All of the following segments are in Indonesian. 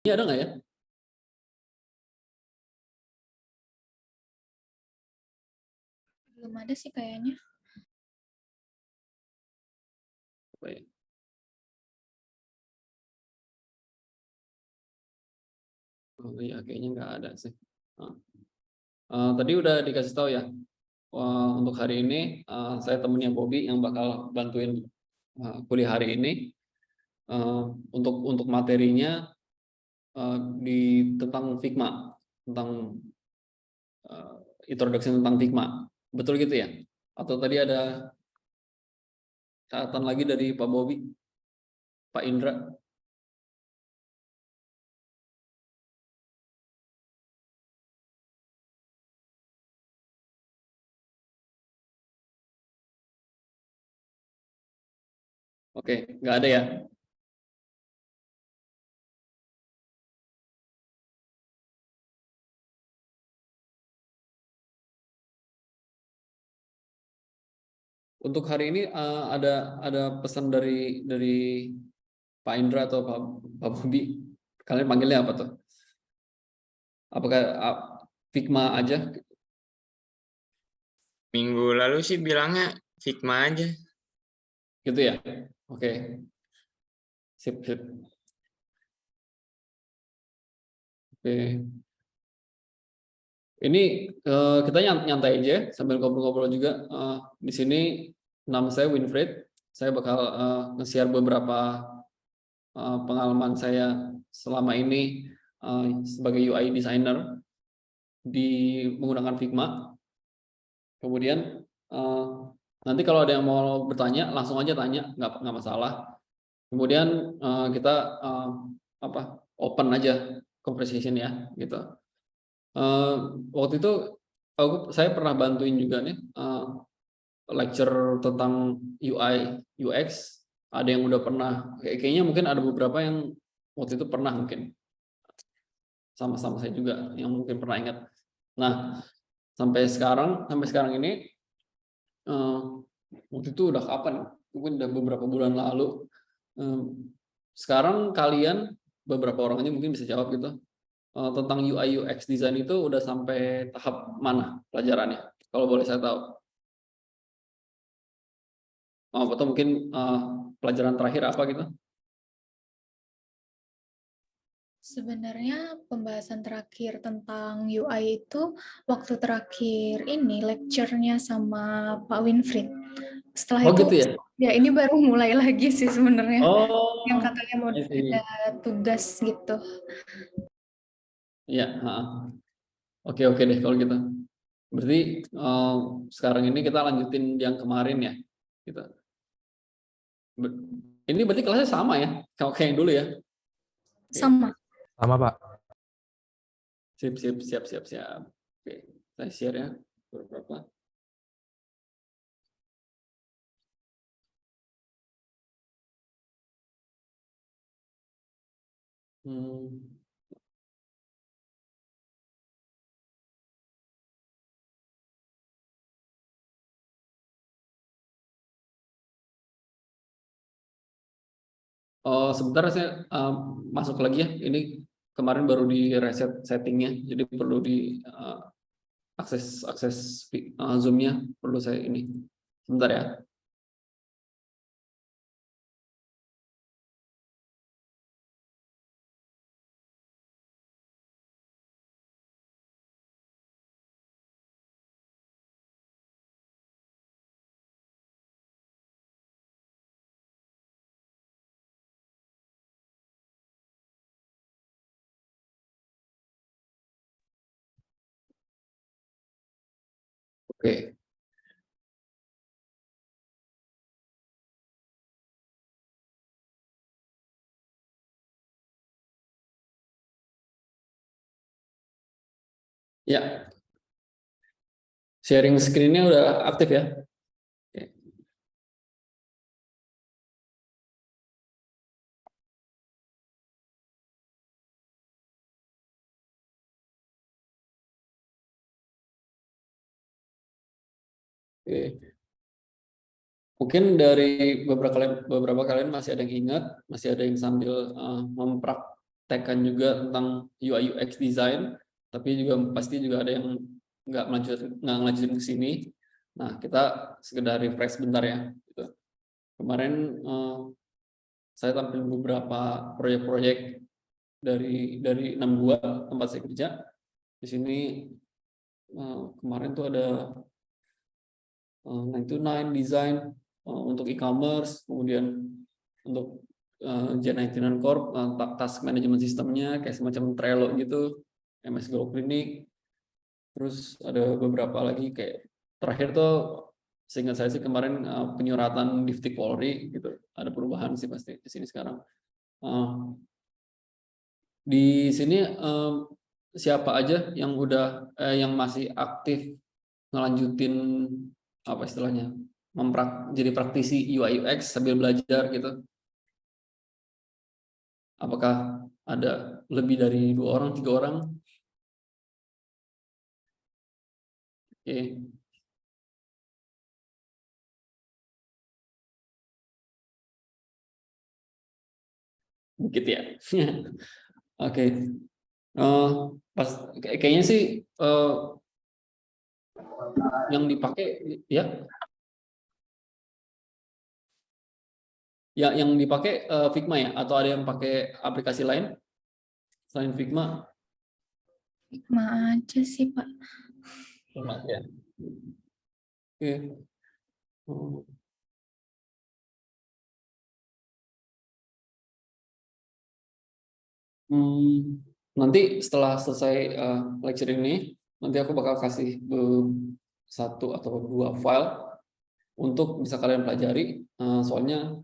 Ini ada nggak ya? Belum ada sih kayaknya. Baik. Oh iya, kayaknya nggak ada sih. Tadi udah dikasih tahu ya. Untuk hari ini saya temennya Bobby yang bakal bantuin kuliah hari ini. Untuk materinya di tentang Figma, tentang introduction tentang Figma. Betul gitu ya? Atau tadi ada catatan lagi dari Pak Bobby, Pak Indra? Oke, nggak ada ya? Untuk hari ini ada pesan dari Pak Indra atau Pak Bobby? Kalian panggilnya apa tuh? Apakah Figma aja? Minggu lalu sih bilangnya Figma aja. Gitu ya? Oke. Sip, sip. Oke. Ini kita nyantai aja sambil ngobrol-ngobrol juga. Di sini nama saya Winfried. Saya bakal nge-share beberapa pengalaman saya selama ini sebagai UI designer di menggunakan Figma. Kemudian nanti kalau ada yang mau bertanya, langsung aja tanya, nggak masalah. Kemudian kita open aja conversation ya, gitu. Waktu itu saya pernah bantuin juga nih lecture tentang UI UX. Ada yang udah pernah, kayaknya mungkin ada beberapa yang waktu itu pernah mungkin sama-sama saya juga yang mungkin pernah ingat. Nah, sampai sekarang ini waktu itu udah kapan? Mungkin udah beberapa bulan lalu. Sekarang kalian beberapa orang ini mungkin bisa jawab gitu. Tentang UI UX design itu udah sampai tahap mana pelajarannya? Kalau boleh saya tahu. Atau mungkin pelajaran terakhir apa gitu? Sebenarnya pembahasan terakhir tentang UI itu waktu terakhir ini lecture-nya sama Pak Winfried. Setelah itu Gitu ya? ya ini baru mulai lagi sih sebenarnya. Yang Oh, katanya mau I see. ada tugas gitu. Iya. Oke deh kalau gitu. Berarti sekarang ini kita lanjutin yang kemarin ya, gitu. Ini berarti kelasnya sama ya, kayak yang dulu ya? Sama. Sama, Pak. Siap. Oke, saya share ya beberapa. Sebentar saya masuk lagi ya. Ini kemarin baru di reset settingnya, jadi perlu di akses Zoom-nya perlu saya ini. Sebentar ya. Oke. Ya. Sharing screen-nya udah aktif ya? Oke. Oke. Mungkin dari beberapa kalian masih ada yang ingat, masih ada yang sambil tekan juga tentang UI UX design, tapi juga pasti juga ada yang nggak ngelanjutin ke sini. Nah, kita sekedar refresh bentar ya. Gitu. Kemarin saya tampil beberapa proyek-proyek dari 62 tempat saya kerja. Di sini kemarin tuh ada 929 design untuk e-commerce, kemudian untuk J99 Corp, task management sistemnya kayak semacam Trello gitu, MS Go Clinic, terus ada beberapa lagi kayak terakhir tuh seingat saya sih kemarin penyuratan Diftik Polri gitu, ada perubahan sih pasti di sini sekarang. Di sini siapa aja yang udah yang masih aktif ngelanjutin apa istilahnya jadi praktisi UI UX sambil belajar gitu? Apakah ada lebih dari 2 orang, 3 orang? Oke. Dikit ya. Oke. Kayaknya sih yang dipakai ya, yang dipakai Figma ya, atau ada yang pakai aplikasi lain selain Figma? Figma aja sih, Pak. Figma ya. Oke. Nanti setelah selesai lecture ini, nanti aku bakal kasih 1 atau 2 file untuk bisa kalian pelajari. Soalnya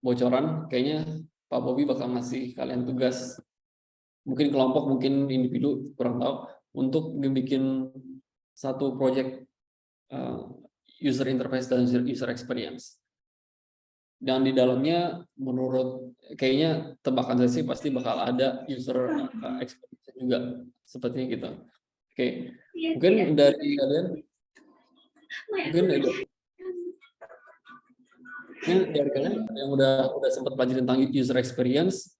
bocoran, kayaknya Pak Bobi bakal ngasih kalian tugas, mungkin kelompok, mungkin individu, kurang tahu, untuk bikin satu project user interface dan user experience. Dan di dalamnya menurut kayaknya tebakan saya sih pasti bakal ada user experience juga sepertinya gitu. Oke, mungkin dari kalian, mungkin dari kalian yang udah sempat pelajari tentang user experience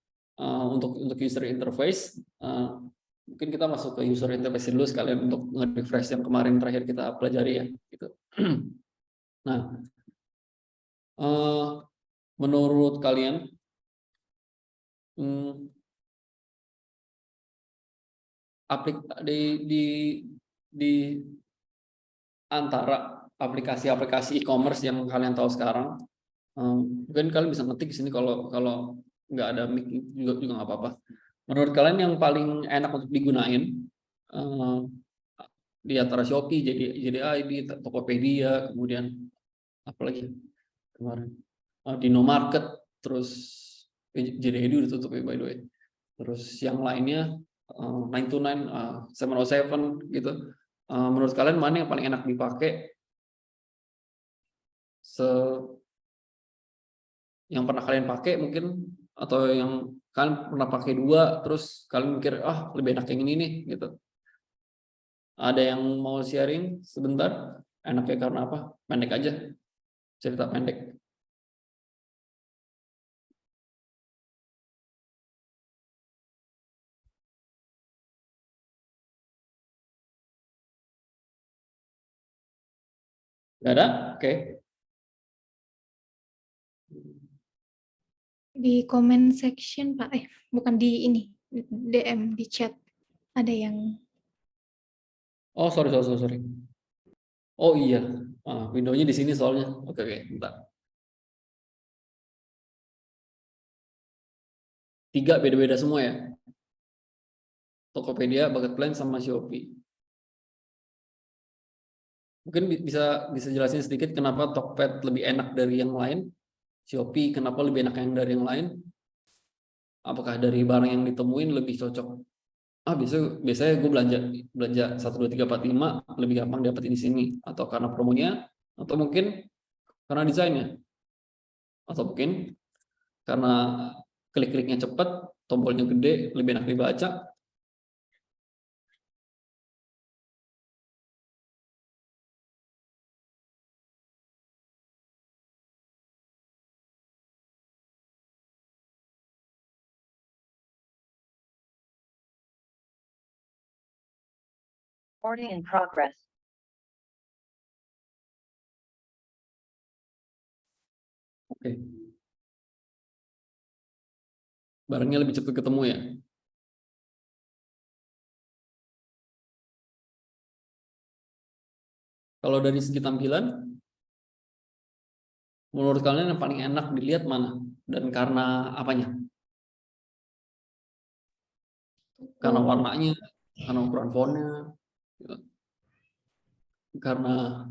untuk user interface, mungkin kita masuk ke user interface dulu sekalian untuk nge-refresh yang kemarin terakhir kita pelajari ya gitu. Nah, menurut kalian di antara aplikasi-aplikasi e-commerce yang kalian tahu sekarang, mungkin kalian bisa ngetik di sini kalau nggak ada mic juga nggak apa-apa. Menurut kalian yang paling enak untuk digunain di antara Shopee, JDID, Tokopedia, kemudian apalagi kemarin Dino Market, terus JDID udah tutup ya by the way. Terus yang lainnya 929, 707 gitu. Menurut kalian mana yang paling enak dipakai? Yang pernah kalian pakai mungkin, atau yang kalian pernah pakai 2 terus kalian mikir lebih enak yang ini nih gitu. Ada yang mau sharing sebentar? Enaknya karena apa? Pendek aja, cerita pendek. Gak ada? Oke. Di comment section, Pak. Bukan di ini, DM, di chat. Ada yang... Oh, sorry. Oh iya, Windows-nya di sini soalnya. Oke, bentar. 3 beda-beda semua ya. Tokopedia, Bucket sama Shopee. Mungkin bisa jelasin sedikit kenapa Tokped lebih enak dari yang lain? Shopee kenapa lebih enak yang dari yang lain? Apakah dari barang yang ditemuin lebih cocok? Biasanya gue belanja 1 2 3 4 5 lebih gampang dapetin di sini, atau karena promonya, atau mungkin karena desainnya, atau mungkin karena klik-kliknya cepat, tombolnya gede, lebih enak dibaca. Recording in progress. Oke. Barangnya lebih cepat ketemu ya. Kalau dari segi tampilan, menurut kalian yang paling enak dilihat mana? Dan karena apanya? Karena warnanya, karena ukuran fontnya, gitu. Karena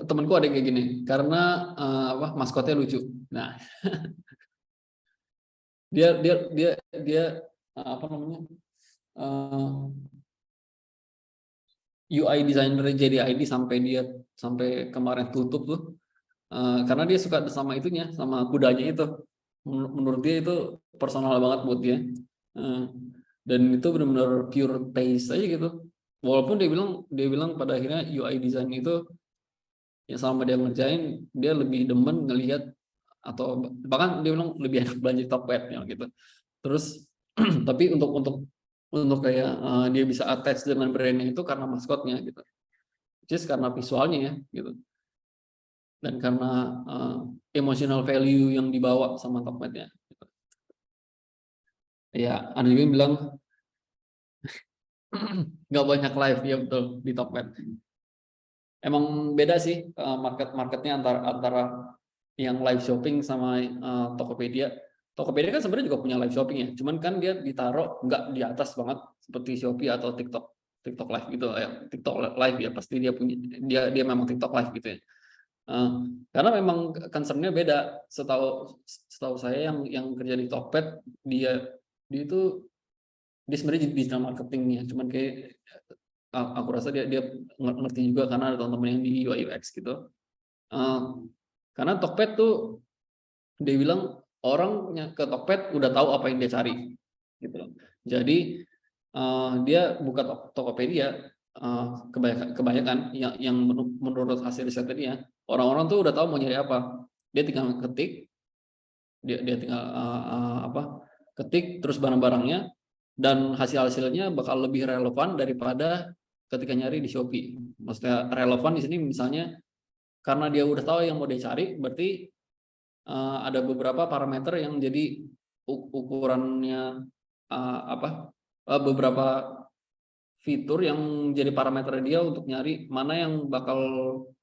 temanku ada yang kayak gini, karena maskotnya lucu. Nah, dia apa namanya? UI designer JDID sampai kemarin tutup tuh. Karena dia suka sama itunya, sama kudanya itu. Menurut dia itu personal banget buat dia. Dan itu benar-benar pure taste aja gitu. Walaupun dia bilang pada akhirnya UI design itu yang selama dia ngerjain, dia lebih demen ngelihat, atau bahkan dia bilang lebih enak belanja Tokped ya gitu. Terus tapi untuk kayak dia bisa attach dengan brandnya itu karena maskotnya gitu. Just karena visualnya ya gitu. Dan karena emotional value yang dibawa sama Tokped-nya. Gitu. Ya, ada juga yang bilang nggak banyak live, ya betul, di Tokped. Emang beda sih marketnya antara yang live shopping sama Tokopedia. Tokopedia kan sebenarnya juga punya live shopping ya, cuman kan dia ditaruh nggak di atas banget seperti Shopee atau TikTok live gitu ya. TikTok live ya pasti dia memang TikTok live gitu ya. Karena memang concernnya beda. Setahu saya yang kerja di Tokped, dia itu dia sebenarnya digital marketingnya, cuman kayak aku rasa dia ngerti juga karena ada teman-teman yang di UI UX gitu. Karena Tokped tuh dia bilang orangnya ke Tokped udah tahu apa yang dia cari gitu. Jadi dia buka Tokopedia, kebanyakan yang menurut hasil riset dia, orang-orang tuh udah tahu mau nyari apa. Dia tinggal ketik, dia tinggal ketik terus barang-barangnya, dan hasilnya bakal lebih relevan daripada ketika nyari di Shopee. Maksudnya relevan di sini misalnya karena dia udah tahu yang mau dia cari, berarti ada beberapa parameter yang jadi ukurannya beberapa fitur yang jadi parameter dia untuk nyari mana yang bakal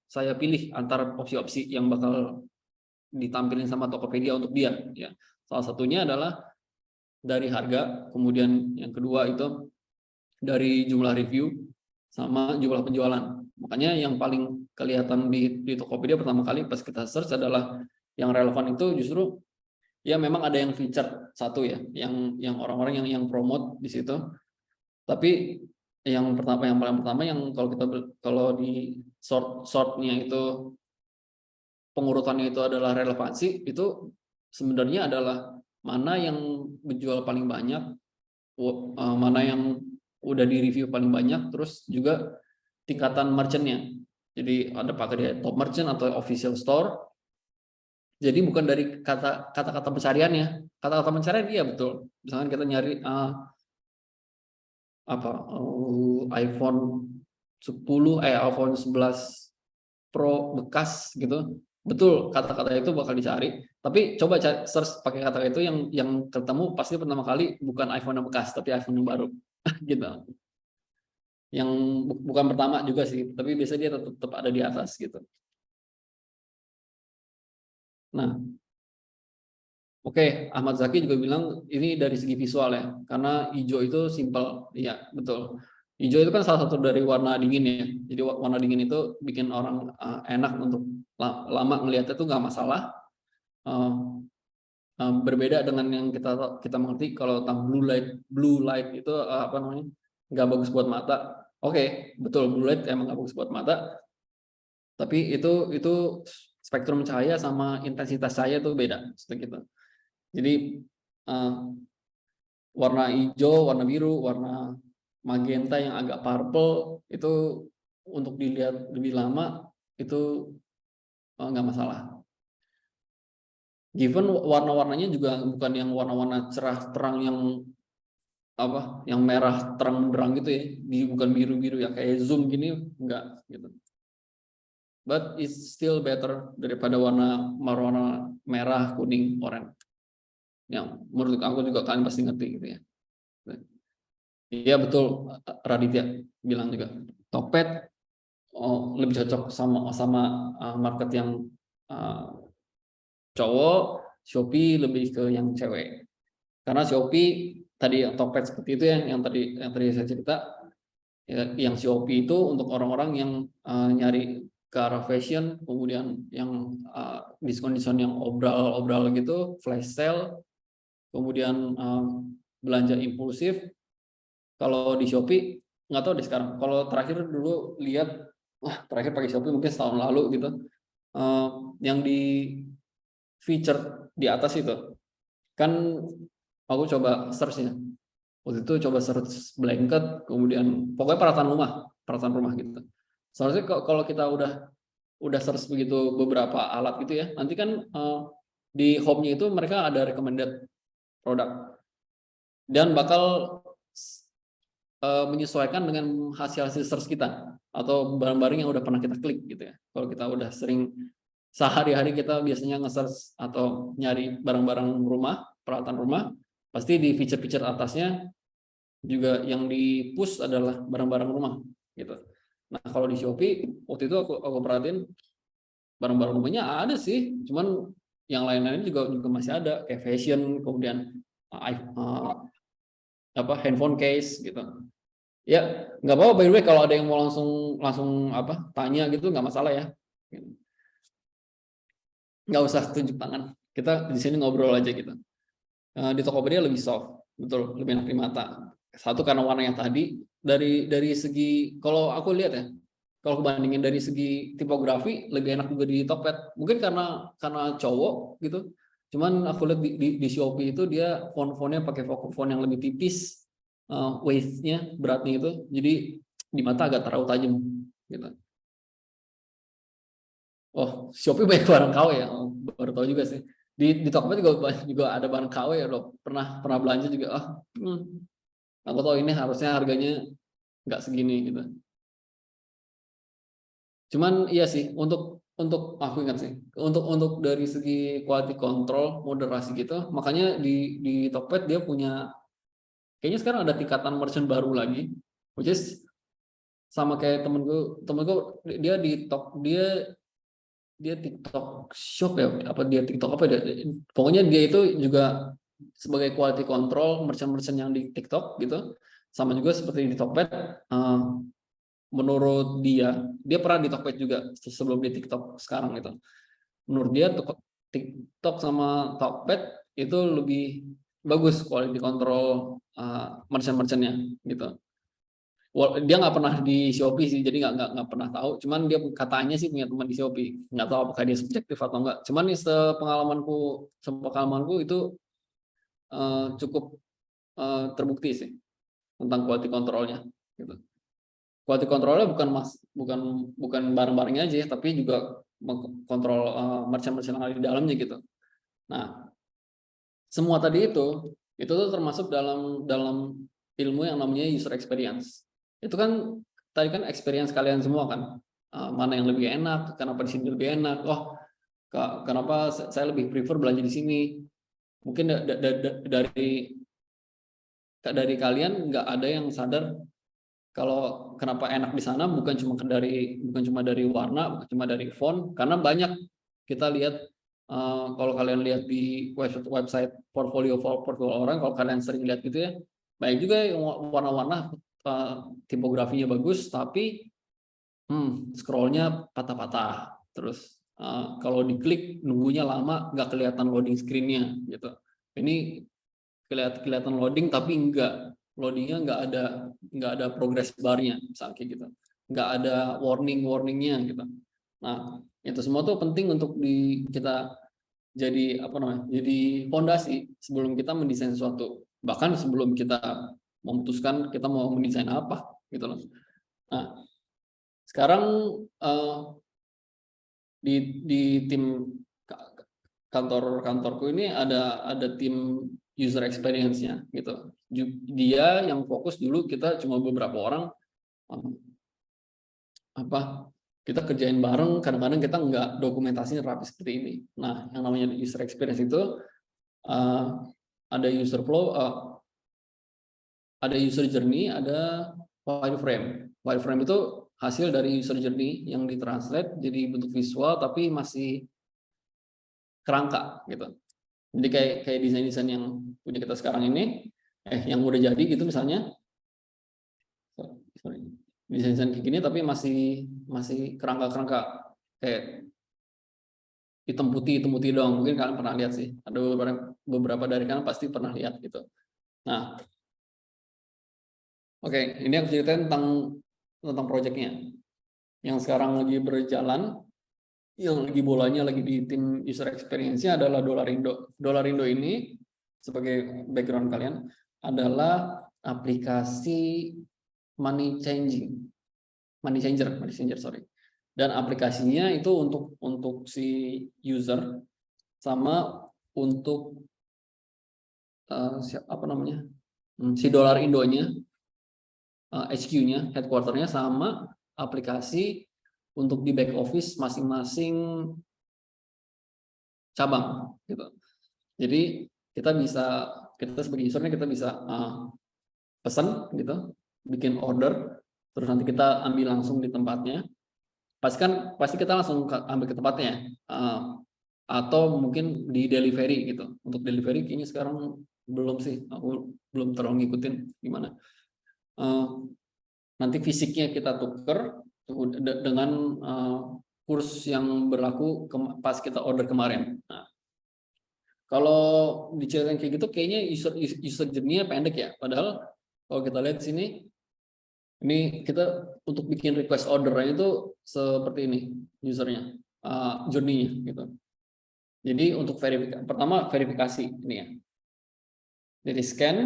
saya pilih antara opsi-opsi yang bakal ditampilin sama Tokopedia untuk dia ya. Salah satunya adalah dari harga, kemudian yang kedua itu dari jumlah review sama jumlah penjualan. Makanya yang paling kelihatan di Tokopedia pertama kali pas kita search adalah yang relevan itu justru ya memang ada yang feature satu ya, yang orang-orang yang promote di situ. Tapi yang paling pertama yang kalau di sortnya itu pengurutannya itu adalah relevansi, itu sebenarnya adalah mana yang menjual paling banyak, mana yang udah di review paling banyak, terus juga tingkatan merchantnya. Jadi ada pakai dia top merchant atau official store. Jadi bukan dari kata-kata pencariannya. Kata-kata pencarian iya betul. Misalkan kita nyari iPhone 10 iPhone 11 Pro bekas gitu. Betul, kata-kata itu bakal dicari. Tapi coba search pakai kata itu yang ketemu pasti pertama kali bukan iPhone yang bekas, tapi iPhone yang baru. Gitu. Yang bukan pertama juga sih, tapi biasanya dia tetap ada di atas gitu. Nah, oke, Ahmad Zaki juga bilang ini dari segi visual ya, karena hijau itu simple, iya betul. Hijau itu kan salah satu dari warna dingin ya, jadi warna dingin itu bikin orang enak untuk lama ngelihatnya itu nggak masalah. Berbeda dengan yang kita mengerti kalau tentang blue light itu apa namanya nggak bagus buat mata. Oke, betul blue light emang nggak bagus buat mata, tapi itu spektrum cahaya sama intensitas cahaya itu beda, seperti gitu. Jadi warna hijau, warna biru, warna magenta yang agak purple itu untuk dilihat lebih lama itu nggak masalah. Given warna-warnanya juga bukan yang warna-warna cerah terang yang apa yang merah terang benderang gitu ya, bukan biru-biru ya kayak zoom gini, enggak gitu. But it's still better daripada warna merah, kuning, oranye. Yang menurut aku juga kalian pasti ngerti gitu ya. Iya betul, Raditya bilang juga Tokped lebih cocok sama market yang cowok, Shopee lebih ke yang cewek. Karena Shopee tadi yang Tokped seperti itu yang tadi saya cerita, ya, yang Shopee itu untuk orang-orang yang nyari ke arah fashion, kemudian yang diskon-diskon yang obral gitu, flash sale, kemudian belanja impulsif. Kalau di Shopee nggak tahu deh sekarang. Kalau terakhir dulu lihat, terakhir pakai Shopee mungkin setahun lalu gitu. Yang di feature di atas itu kan aku coba search ya. Waktu itu coba search blanket, kemudian pokoknya peralatan rumah gitu. Seharusnya kalau kita udah search begitu beberapa alat gitu ya, nanti kan di home-nya itu mereka ada recommended produk dan bakal menyesuaikan dengan hasil search kita atau barang-barang yang udah pernah kita klik gitu ya. Kalau kita udah sering sehari-hari kita biasanya nge-search atau nyari barang-barang rumah, peralatan rumah, pasti di feature-feature atasnya juga yang di-push adalah barang-barang rumah gitu. Nah, kalau di Shopee waktu itu aku perhatiin barang-barang rumahnya ada sih, cuman yang lain-lain juga masih ada kayak fashion, kemudian handphone case gitu. Ya, nggak apa-apa by the way kalau ada yang mau langsung tanya gitu nggak masalah ya. Nggak usah tunjuk tangan. Kita di sini ngobrol aja gitu. Di Tokopedia lebih soft, betul, lebih enak di mata. Satu karena warnanya tadi, dari segi kalau aku lihat ya, kalau bandingin dari segi tipografi lebih enak juga di Tokped. Mungkin karena cowok gitu. Cuman aku lihat di Shopee itu dia font-fontnya pakai font yang lebih tipis, weight-nya, beratnya itu, jadi di mata agak terlalu tajam gitu. Oh, Shopee banyak barang KW ya, baru tahu juga sih. Di Tokopedia juga ada barang KW ya, loh. Pernah belanja juga. Aku tahu ini harusnya harganya nggak segini gitu. Cuman iya sih, untuk aku ingat sih, untuk dari segi quality control, moderasi gitu, makanya di Tokped dia punya, kayaknya sekarang ada tingkatan merchant baru lagi, which is sama kayak temenku dia dia TikTok shop ya, apa dia TikTok apa dia, pokoknya dia itu juga sebagai quality control merchant yang di TikTok gitu, sama juga seperti di Tokped. Menurut dia pernah di Tokped juga sebelum di TikTok sekarang gitu. Menurut dia TikTok sama Tokped itu lebih bagus quality control merchant-merchantnya gitu. Dia nggak pernah di Shopee sih, jadi nggak pernah tahu. Cuman dia katanya sih punya teman di Shopee. Nggak tahu apakah dia subjektif atau enggak. Cuman sepengalamanku itu cukup terbukti sih tentang quality controlnya. Gitu. Quality controlnya bukan barang-barangnya aja, tapi juga mengkontrol merchant-merchant yang ada di dalamnya gitu. Nah, semua tadi itu tuh termasuk dalam ilmu yang namanya user experience. Itu kan tadi kan experience kalian semua kan. Mana yang lebih enak, kenapa di sini lebih enak. Oh, kenapa saya lebih prefer belanja di sini. Mungkin dari kalian nggak ada yang sadar kalau kenapa enak di sana bukan cuma dari warna, bukan cuma dari font, karena banyak kita lihat kalau kalian lihat di website portfolio orang, kalau kalian sering lihat gitu ya, banyak juga yang warna-warna tipografinya bagus tapi scrollnya patah-patah, terus kalau diklik nunggunya lama, nggak kelihatan loading screen-nya gitu. Ini kelihatan loading tapi loadingnya nggak ada progress bar-nya misalnya kayak gitu, nggak ada warningnya gitu. Nah itu semua tuh penting untuk kita jadi jadi fondasi sebelum kita mendesain sesuatu, bahkan sebelum kita memutuskan kita mau mendesain apa gitu loh. Nah sekarang di tim kantorku ini ada tim user experience-nya gitu. Dia yang fokus dulu, kita cuma beberapa orang kita kerjain bareng, kadang-kadang kita nggak dokumentasinya rapi seperti ini. Nah, yang namanya user experience itu ada user flow, ada user journey, ada wireframe. Wireframe itu hasil dari user journey yang ditranslate jadi bentuk visual tapi masih kerangka gitu. Jadi kayak desain-desain yang punya kita sekarang ini, yang udah jadi gitu misalnya, desain kayak gini tapi masih kerangka kayak hitam putih doang. Mungkin kalian pernah lihat sih. Ada beberapa dari kalian pasti pernah lihat gitu. Nah, oke, ini aku ceritain tentang proyeknya yang sekarang lagi berjalan. Yang lagi bolanya lagi di tim user experience-nya adalah Dolarindo. Dolarindo ini sebagai background kalian adalah aplikasi money changer, sorry. Dan aplikasinya itu untuk si user sama untuk si Dolarindo-nya, HQ-nya, headquarter-nya, sama aplikasi untuk di back office masing-masing cabang gitu. Jadi kita sebagai usernya kita bisa pesan gitu, bikin order, terus nanti kita ambil langsung di tempatnya. Pasti kita langsung ambil ke tempatnya, atau mungkin di delivery gitu. Untuk delivery kayaknya sekarang belum sih, aku belum terlalu ngikutin gimana. Nanti fisiknya kita tuker dengan kurs yang berlaku pas kita order kemarin. Nah, kalau diceritain kayak gitu, kayaknya user journey-nya pendek ya. Padahal kalau kita lihat di sini, ini kita untuk bikin request order-nya itu seperti ini usernya, journey-nya gitu. Jadi untuk pertama verifikasi ini ya. Jadi scan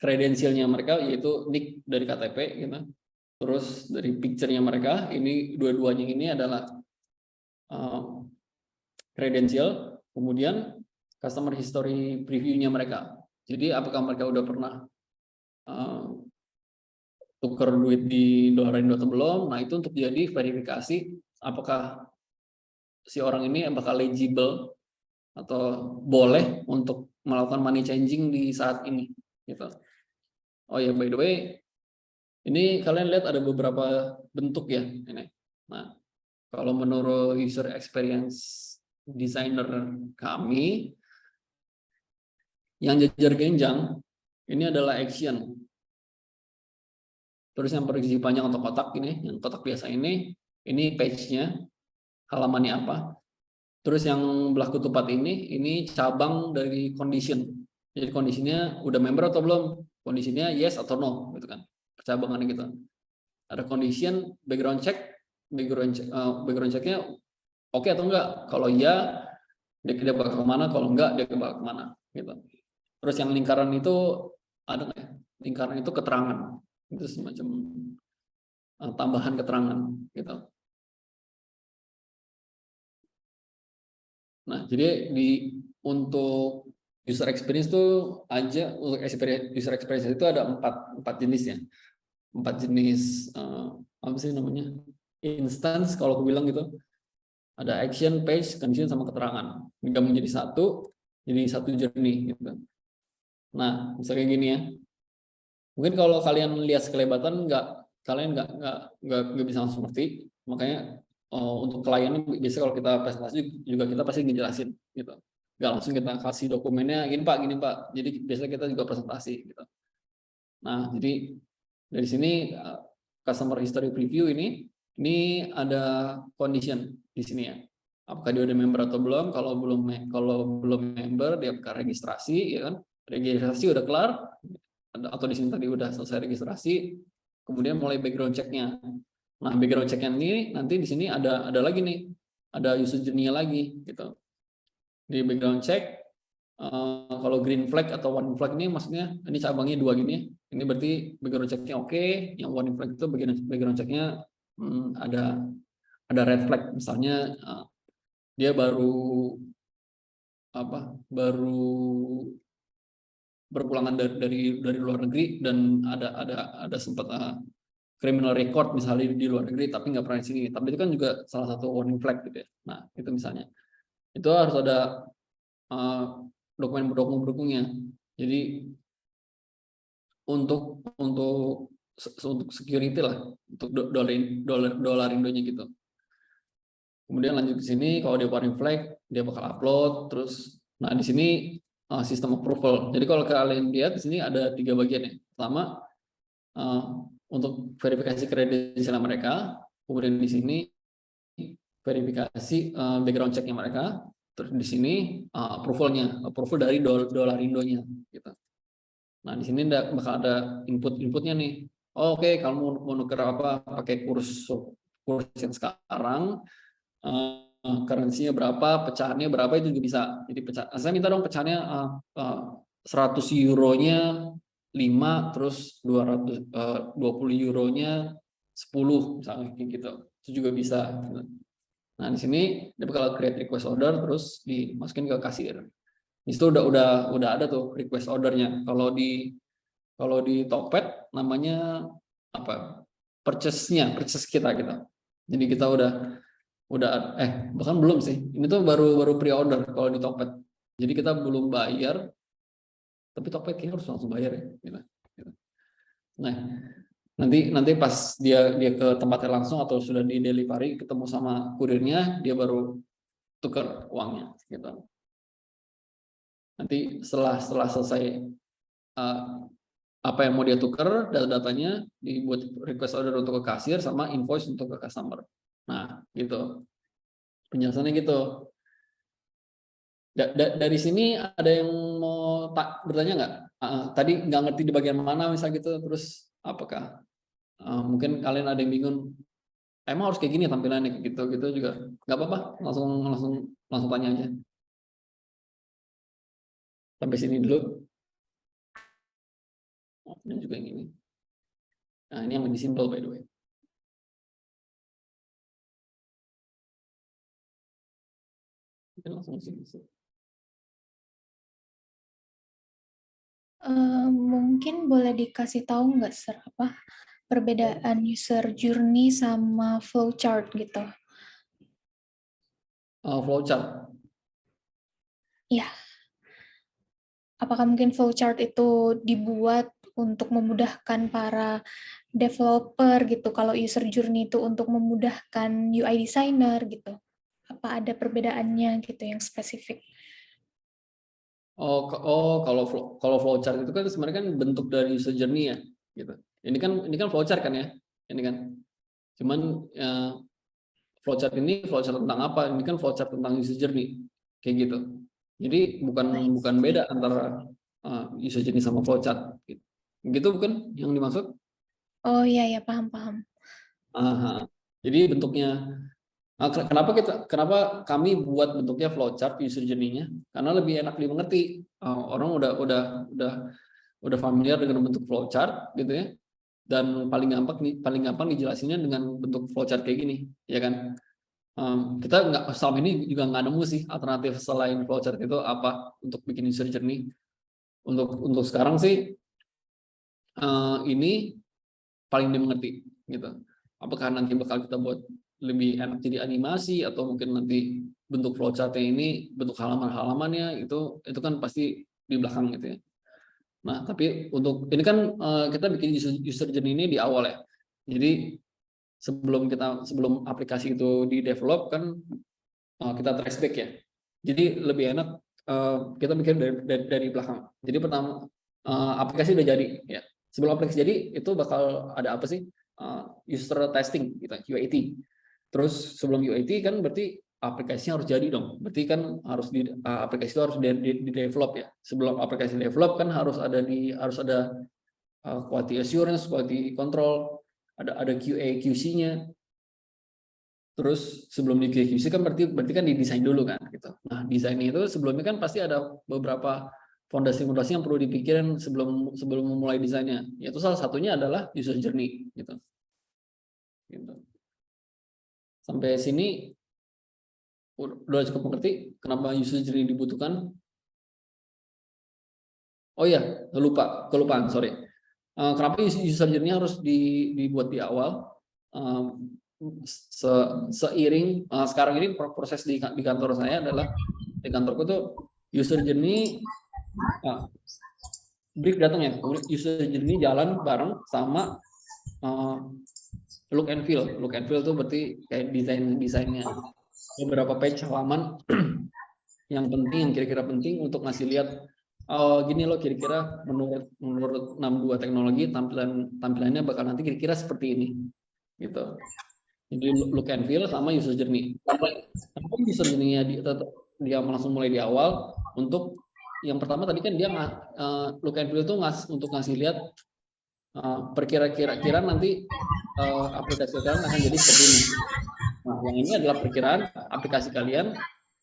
kredensialnya mereka, yaitu nick dari KTP gitu. Terus dari picture-nya mereka, ini dua-duanya ini adalah kredensial, kemudian customer history preview-nya mereka. Jadi apakah mereka udah pernah tuker duit di Dolarindo atau belum? Nah, itu untuk jadi verifikasi apakah si orang ini bakal legible atau boleh untuk melakukan money changing di saat ini gitu. Oh ya, by the way, ini kalian lihat ada beberapa bentuk ya ini. Nah, kalau menurut user experience designer kami, yang jajar genjang ini adalah action. Terus yang berisi panjang atau kotak ini, yang kotak biasa ini page-nya, halamannya apa. Terus yang belah ketupat ini cabang dari condition. Jadi kondisinya udah member atau belum? Kondisinya yes atau no, gitu kan. Percabangannya gitu. Ada condition, background check-nya oke atau enggak. Kalau iya, dia bakal kemana, kalau enggak, dia bakal kemana. Gitu. Terus yang lingkaran itu ada nggak ya? Lingkaran itu keterangan. Itu semacam tambahan keterangan. Gitu. Nah, jadi untuk user experience itu untuk user experience itu ada empat jenis ya. 4 jenis apa sih namanya? Instance kalau aku bilang gitu. Ada action, page, condition sama keterangan. Digabung jadi satu journey gitu. Nah, misalnya gini ya. Mungkin kalau kalian lihat sekelebatan kalian nggak bisa langsung ngerti. Makanya untuk klien biasanya kalau kita presentasi juga kita pasti ngejelasin gitu. Nggak langsung kita kasih dokumennya gini Pak. Jadi biasanya kita juga presentasi gitu. Nah, jadi dari sini customer history preview ini ada condition di sini ya. Apakah dia udah member atau belum? Kalau belum member, dia akan registrasi, ya kan? Registrasi udah kelar, atau di sini tadi udah selesai registrasi, kemudian mulai background check-nya. Nah, background check-nya ini nanti di sini ada lagi nih, ada user journey-nya lagi, gitu. Di background check, kalau green flag atau warning flag ini maksudnya ini cabangnya 2 gini. Ini berarti background check-nya oke. Yang warning flag itu background check-nya ada red flag, misalnya dia baru baru berpulangan dari luar negeri dan ada sempat criminal record misalnya di luar negeri tapi nggak pernah di sini, tapi itu kan juga salah satu warning flag gitu ya. Nah itu misalnya itu harus ada dokumen pendukungnya. Jadi untuk security lah, untuk dolar Indonya gitu. Kemudian lanjut ke sini, kalau dia warning flag dia bakal upload terus. Nah di sini sistem approval. Jadi kalau kalian lihat di sini ada 3 bagian ya. Pertama untuk verifikasi kredensial mereka, kemudian di sini verifikasi background checknya mereka, terus di sini approval dari dolar Indonya gitu. Nah di sini bakal ada inputnya nih. Oh, oke, kamu mau nuker apa pakai kurs yang sekarang, currency-nya berapa, pecahannya berapa, itu juga bisa. Jadi saya minta dong pecahannya 100 euronya 5, terus 20 euronya 10 misalnya kayak gitu. Itu juga bisa. Nah, di sini dia bakal create request order terus dimasukin ke kasir. Di situ udah ada tuh request ordernya. Kalau di Tokped namanya apa? Purchase kita gitu. Jadi kita udah bahkan belum sih. Ini tuh baru pre-order kalau di Tokped. Jadi kita belum bayar, tapi Tokped kayaknya harus langsung bayar ya. Gitu. Nah, nanti pas dia ke tempatnya langsung atau sudah di delivery ketemu sama kurirnya, dia baru tukar uangnya gitu. Nanti setelah selesai apa yang mau dia tukar, data-datanya dibuat request order untuk ke kasir sama invoice untuk ke customer. Nah, gitu. Penjelasannya gitu. Dari sini ada yang mau bertanya nggak? Tadi nggak ngerti di bagian mana misal gitu, terus apakah mungkin kalian ada yang bingung? Emang harus kayak gini tampilannya gitu juga? Nggak apa-apa, langsung tanya aja. Sampai sini dulu. Dan juga yang ini. Nah, ini yang lebih simple by the way. Mungkin langsung sini. Mungkin boleh dikasih tahu nggak apa perbedaan user journey sama flowchart gitu? Flowchart. Ya, apakah mungkin flowchart itu dibuat untuk memudahkan para developer gitu, kalau user journey itu untuk memudahkan UI designer gitu? Apa ada perbedaannya gitu yang spesifik? Kalau flowchart itu kan sebenarnya kan bentuk dari user journey ya, gitu. Ini kan flowchart kan ya, ini kan. Cuman flowchart tentang apa? Ini kan flowchart tentang user journey, kayak gitu. Jadi bukan beda antara user journey sama flowchart. Gitu bukan yang dimaksud? Oh iya ya, paham. Jadi bentuknya. Kenapa kami buat bentuknya flowchart user journey-nya? Karena lebih enak dimengerti. Orang udah familiar dengan bentuk flowchart gitu ya. Dan paling gampang dijelasinnya dengan bentuk flowchart kayak gini, ya kan? Kita selama ini juga nggak nemu sih alternatif selain flowchart itu apa untuk bikin user journey. Untuk sekarang sih ini paling dimengerti gitu. Apakah nanti bakal kita buat lebih enak jadi animasi atau mungkin nanti bentuk flowchart-nya ini bentuk halaman-halamannya itu kan pasti di belakang gitu ya. Nah, tapi untuk ini kan kita bikin user journey ini di awal ya. Jadi sebelum aplikasi itu di develop kan kita trace back ya. Jadi lebih enak kita bikin dari belakang. Jadi pertama aplikasi udah jadi ya. Sebelum aplikasi jadi itu bakal ada apa sih? User testing gitu, UAT. Terus sebelum UAT kan berarti aplikasinya harus jadi dong. Berarti kan aplikasi itu harus di develop ya. Sebelum aplikasi develop kan harus ada quality assurance, quality control, ada QA QC-nya. Terus sebelum di QC kan berarti kan didesain dulu kan gitu. Nah, desain itu sebelumnya kan pasti ada beberapa fondasi-fondasi yang perlu dipikirin sebelum memulai desainnya. Yaitu salah satunya adalah user journey gitu. Sampai sini udah cukup mengerti kenapa user journey dibutuhkan. Oh iya, kelupaan, sorry. Kenapa user journey harus dibuat di awal? Seiring sekarang ini proses di kantor saya adalah, di kantorku tuh user journey brief datang ya, user journey jalan bareng sama look and feel. Look and feel tuh berarti kayak desainnya, beberapa page halaman yang penting, yang kira-kira penting untuk ngasih lihat, gini loh kira-kira menurut 62 teknologi tampilannya bakal nanti kira-kira seperti ini gitu. Jadi look and feel sama user journey. Kenapa user journey-nya dia langsung mulai di awal? Untuk yang pertama tadi kan dia look and feel itu untuk ngasih lihat perkira-kira nanti aplikasi kalian akan jadi seperti ini. Nah, yang ini adalah perkiraan aplikasi kalian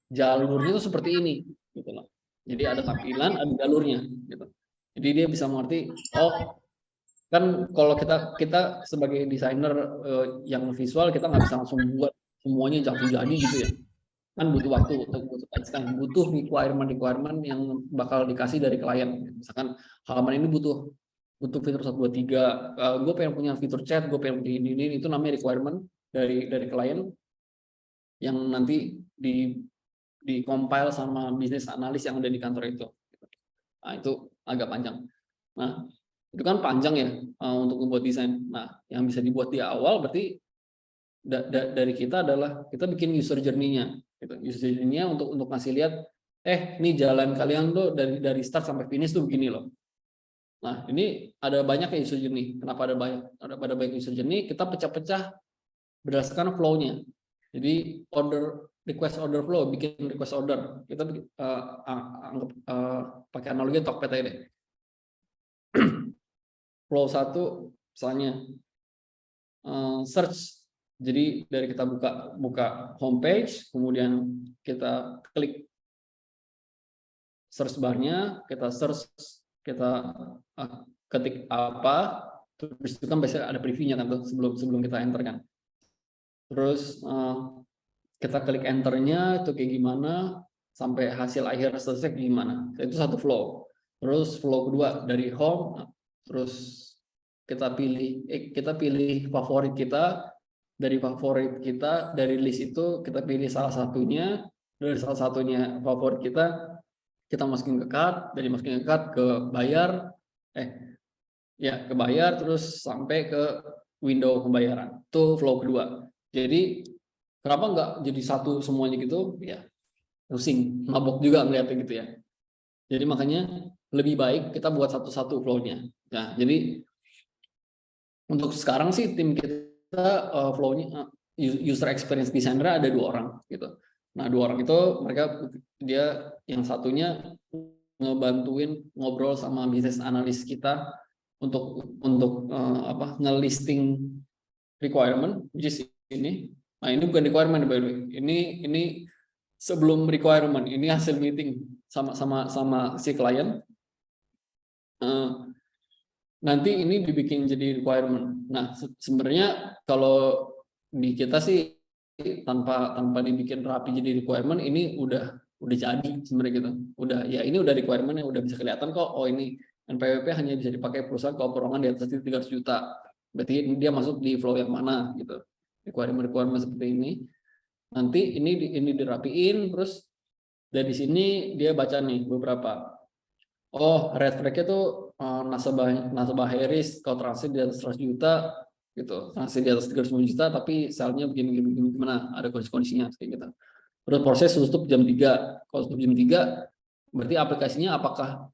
jalurnya itu seperti ini gitu loh. Jadi ada tampilan, ada jalurnya gitu. Jadi dia bisa mengerti, oh kan kalau kita sebagai desainer yang visual, kita nggak bisa langsung buat semuanya jadi gitu ya. Kan butuh waktu, butuh requirement yang bakal dikasih dari klien. Misalkan halaman ini butuh fitur 1, 2, 3, gue pengen punya fitur chat, gue pengen punya ini, itu namanya requirement dari klien yang nanti di compile sama bisnis analis yang ada di kantor itu. Nah, itu agak panjang. Nah, itu kan panjang ya untuk membuat desain. Nah, yang bisa dibuat di awal berarti dari kita adalah kita bikin user journey-nya. Gitu. User journey-nya untuk ngasih lihat, nih jalan kalian tuh dari start sampai finish tuh begini loh. Nah, ini ada banyak ya user journey. Kenapa ada banyak user journey? Kita pecah-pecah berdasarkan flow-nya. Jadi request order flow, bikin request order. Kita anggap pakai analogi Tokped aja deh. Flow 1 misalnya search. Jadi dari kita buka homepage, kemudian kita klik search bar-nya, kita search, kita ketik apa, terus itu kan biasanya ada preview-nya kan tuh sebelum kita enter kan. Terus kita klik enter-nya itu kayak gimana, sampai hasil akhir selesai gimana. Itu satu flow. Terus flow kedua dari home, terus kita pilih favorit kita, dari list itu kita pilih salah satunya, dari salah satunya favorit kita masukin ke cart, dari masukin ke cart ke bayar, ke bayar, terus sampai ke window pembayaran. Itu flow kedua. Jadi kenapa nggak jadi satu semuanya gitu? Ya pusing, mabok juga ngeliatnya gitu ya. Jadi makanya lebih baik kita buat satu-satu flow-nya. Nah, jadi untuk sekarang sih tim kita flow-nya user experience designer ada 2 orang gitu. Nah, 2 orang itu dia yang satunya ngebantuin ngobrol sama business analis kita untuk ngelisting requirement, which is ini. Nah, ini bukan requirement by the way. Ini sebelum requirement, ini hasil meeting sama si klien. Nanti ini dibikin jadi requirement. Nah, sebenarnya kalau di kita sih tanpa dibikin rapi jadi requirement, ini udah jadi sebenarnya gitu. Ini udah requirement yang udah bisa kelihatan kok. Oh, ini NPWP hanya bisa dipakai perusahaan kalau perorangan di atas 300 juta. Berarti dia masuk di flow yang mana gitu. Requirement seperti ini. Nanti ini dirapiin, terus dari sini dia baca nih beberapa. Oh, red flag-nya tuh nasabah high risk, kalau transaksi di atas 100 juta gitu, transaksi di atas 350 juta tapi salnya begini gimana, ada kondisinya kayak gitu. Terus proses tutup jam 3. Kalau tutup jam 3 berarti aplikasinya apakah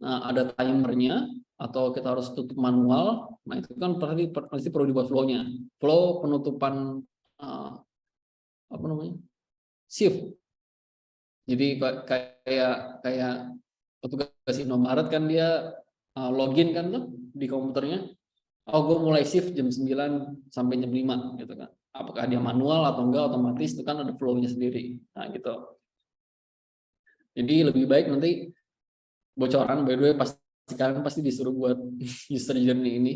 ada timernya atau kita harus tutup manual. Nah, itu kan pasti perlu dibuat flow-nya. Flow penutupan shift. Jadi kayak petugas Indomaret kan dia login kan tuh di komputernya. Oh, gue mulai shift jam 9 sampai jam 5 gitu kan. Apakah dia manual atau enggak otomatis, itu kan ada flow-nya sendiri. Nah, gitu. Jadi lebih baik nanti bocoran, by the way kalian pasti disuruh buat user journey ini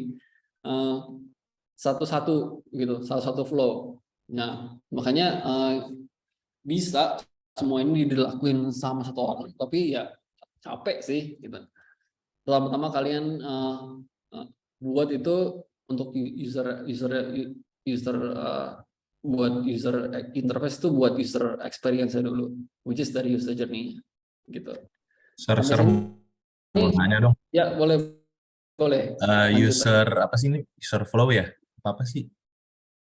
satu-satu gitu, satu-satu flow. Nah, makanya bisa semua ini dilakuin sama satu orang, tapi ya capek sih gitu. Pertama-tama kalian buat itu untuk buat user interface itu buat user experience dulu, which is dari user journey gitu. Sampai Ser sini mau nanya dong. ya boleh lanjut. User apa sih ini? User flow ya? Apa sih?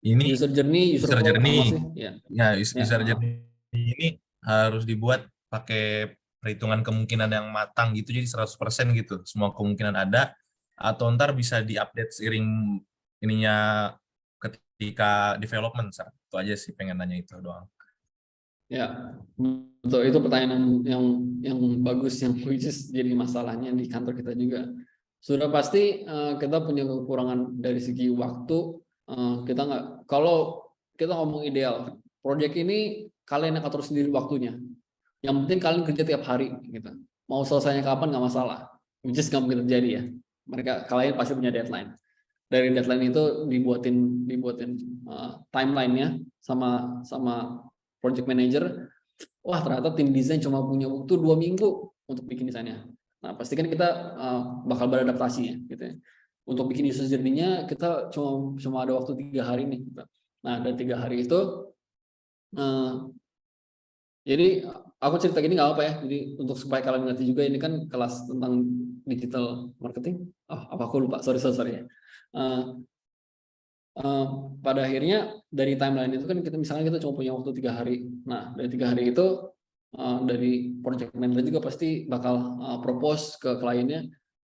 Ini User journey, user user flow sama journey. sih ya. Ya, Ya, user journey ini harus dibuat pakai perhitungan kemungkinan yang matang gitu, jadi 100% gitu. Semua kemungkinan ada, atau ntar bisa diupdate seiring ininya ketika development. Itu aja sih, pengen nanya itu doang. ya, betul, itu pertanyaan yang bagus, yang which is jadi masalahnya di kantor kita juga. Sudah pasti kita punya kekurangan dari segi waktu. Kita nggak, kalau kita ngomong ideal, proyek ini kalian yang atur sendiri waktunya. Yang penting kalian kerja tiap hari gitu. Mau selesainya kapan nggak masalah. Which is nggak mungkin terjadi ya. Kalian pasti punya deadline. Dari deadline itu dibuatin timeline-nya sama project manager. Wah, ternyata tim desain cuma punya waktu 2 minggu untuk bikin desainnya. Nah, pastikan kita bakal beradaptasi ya, gitu ya. Untuk bikin user journey-nya kita cuma ada waktu 3 hari nih. Gitu. Nah, dari 3 hari itu, jadi aku cerita gini nggak apa ya. Jadi untuk supaya kalian ngerti juga, ini kan kelas tentang digital marketing. Apa aku lupa? Sorry ya. Pada akhirnya dari timeline itu kan kita cuma punya waktu 3 hari. Nah, dari 3 hari itu dari project manager juga pasti bakal propose ke kliennya,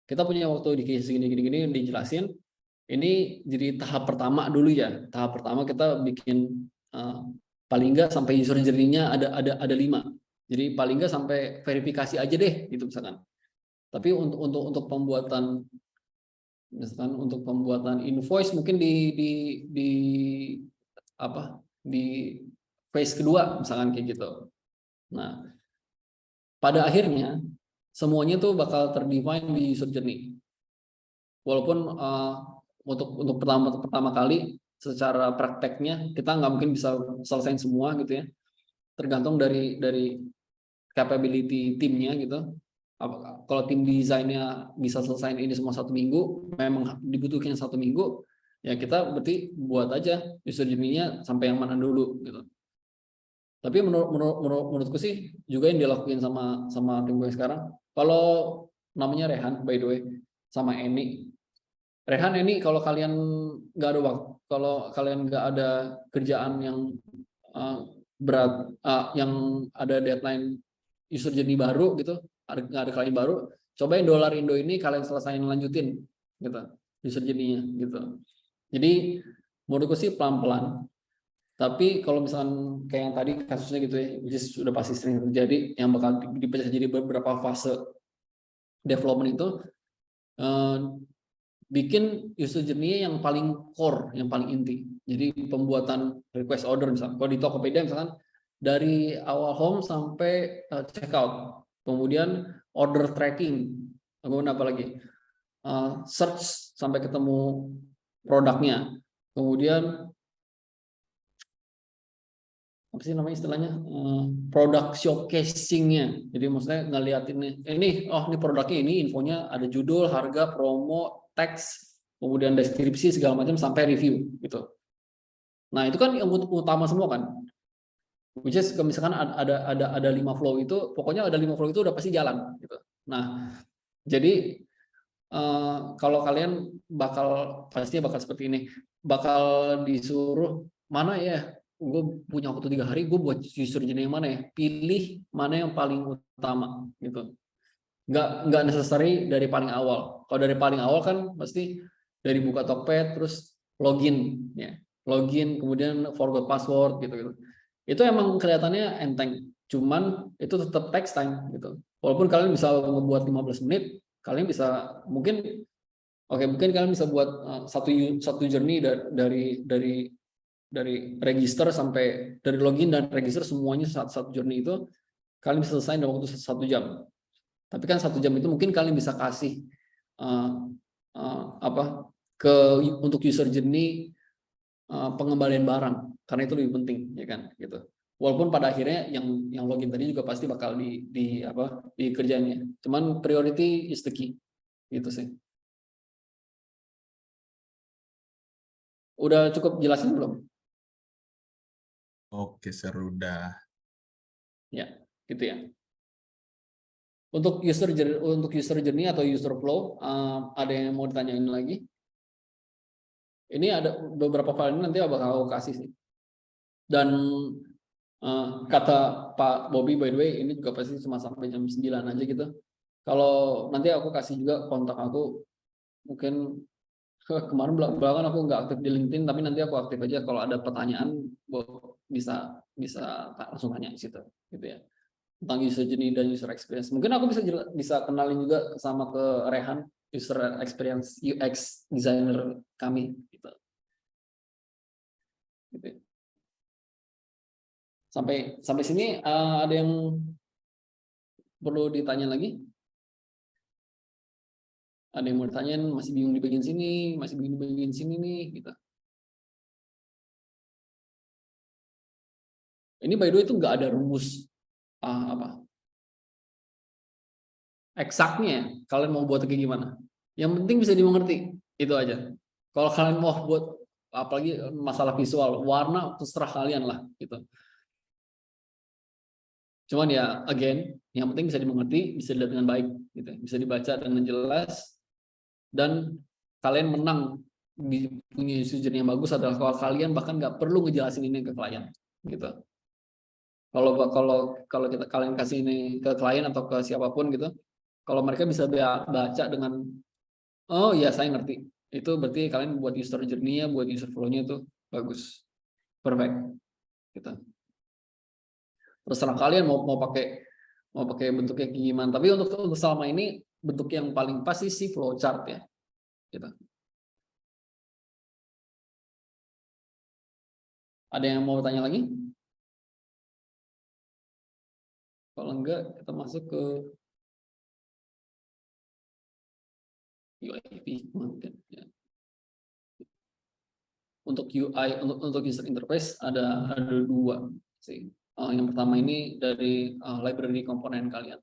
kita punya waktu di gini dijelasin. Ini jadi tahap pertama dulu ya. Tahap pertama kita bikin paling nggak sampai user journey-nya ada 5. Jadi paling nggak sampai verifikasi aja deh gitu misalkan. Tapi untuk pembuatan, misalkan untuk pembuatan invoice mungkin di phase kedua misalkan kayak gitu. Nah, pada akhirnya semuanya tuh bakal terdefine di user journey. Walaupun untuk pertama kali secara prakteknya kita nggak mungkin bisa selesaiin semua gitu ya. Tergantung dari capability timnya gitu. Kalau tim desainnya bisa selesaiin ini semua 1 minggu, memang dibutuhkan 1 minggu, ya kita berarti buat aja user journey-nya sampai yang mana dulu gitu. Tapi menurutku sih juga yang dilakuin sama tim gue sekarang. Kalau namanya Rehan, by the way, sama Eni. Rehan, Eni, kalau kalian nggak ada waktu, kalau kalian nggak ada kerjaan yang berat, yang ada deadline user journey baru gitu, nggak ada klien baru, cobain Dolar Indo ini kalian selesain lanjutin gitu user journey-nya gitu. Jadi menurutku sih pelan-pelan. Tapi kalau misalkan kayak yang tadi kasusnya gitu ya, which is sudah pasti sering terjadi, yang bakal dipecah jadi beberapa fase development itu, bikin user journey yang paling core, yang paling inti. Jadi pembuatan request order misalnya, kalau di Tokopedia misalkan dari awal home sampai checkout, kemudian order tracking, kemudian apa lagi, search sampai ketemu produknya, kemudian apa sih namanya istilahnya, produk showcasing-nya. Jadi maksudnya ngeliatin ini produknya, ini infonya ada judul, harga, promo, teks, kemudian deskripsi segala macam sampai review gitu. Nah, itu kan yang utama semua kan. Which is misalkan ada 5 flow itu, pokoknya ada 5 flow itu udah pasti jalan gitu. Nah, jadi kalau kalian pastinya bakal seperti ini. Bakal disuruh mana ya, gue punya waktu 3 hari, gue buat user journey yang mana ya, pilih mana yang paling utama gitu. Nggak necessary dari paling awal. Kalau dari paling awal kan pasti dari buka Tokped terus login ya, login kemudian forgot password gitu. Itu emang kelihatannya enteng, cuman itu tetap takes time gitu. Walaupun kalian bisa ngebuat 15 menit, kalian bisa mungkin kalian bisa buat satu journey dari register sampai dari login dan register semuanya satu journey itu kalian bisa selesai dalam waktu 1 jam. Tapi kan 1 jam itu mungkin kalian bisa kasih untuk user journey pengembalian barang, karena itu lebih penting ya kan gitu. Walaupun pada akhirnya yang login tadi juga pasti bakal dikerjainnya. Cuman priority is the key. Gitu sih. Udah cukup jelasin belum? Oke, seru dah. Ya, gitu ya. Untuk user journey atau user flow, ada yang mau ditanyain lagi? Ini ada beberapa file ini nanti bakal aku kasih sih. Dan kata Pak Bobby, by the way, ini juga pasti cuma sampai jam 9 aja gitu. Kalau nanti aku kasih juga kontak aku, mungkin kemarin belakangan aku nggak aktif di LinkedIn, tapi nanti aku aktif aja. Kalau ada pertanyaan, bisa langsung tanya di situ, gitu ya. Tentang user journey dan user experience. Mungkin aku bisa kenalin juga sama ke Rehan, user experience UX designer kami, gitu. Gitu. Sampai sini ada yang perlu ditanya lagi? Ada yang mau ditanyain, masih bingung di bagian sini, masih bingung di bagian sini nih, gitu. Ini by the way itu nggak ada rumus eksaknya. Kalian mau buat kayak gimana? Yang penting bisa dimengerti, itu aja. Kalau kalian mau buat apalagi masalah visual, warna terserah kalian lah, gitu. Cuman ya, again, yang penting bisa dimengerti, bisa dilihat dengan baik, gitu. Bisa dibaca dengan jelas, dan kalian menang punya user yang bagus adalah kalau kalian bahkan nggak perlu ngejelasin ini ke klien, gitu. Kalau kalian kasih ini ke klien atau ke siapapun gitu, kalau mereka bisa baca dengan, oh ya saya ngerti, itu berarti kalian buat user journey-nya, buat user flow-nya itu bagus, perfect, gitu. Terserah kalian mau pakai bentuknya gimana. Tapi untuk selama ini bentuk yang paling pas sih flowchart ya, gitu. Ada yang mau tanya lagi? Kalau enggak, kita masuk ke UI mungkin. Ya. Untuk UI, untuk user interface ada dua sih. Yang pertama ini dari library komponen kalian.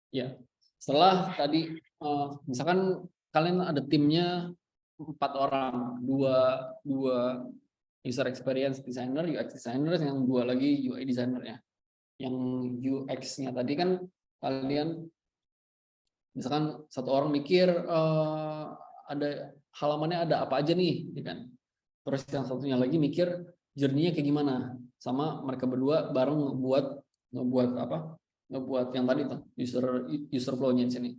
Ya, setelah tadi misalkan kalian ada timnya 4 orang, dua user experience designer, UX designer, yang 2 lagi UI designer ya. Yang UX-nya tadi kan kalian misalkan satu orang mikir ada halamannya ada apa aja nih, ya kan? Terus yang satunya lagi mikir journey-nya kayak gimana, sama mereka berdua bareng ngebuat yang tadi tuh user flow-nya di sini.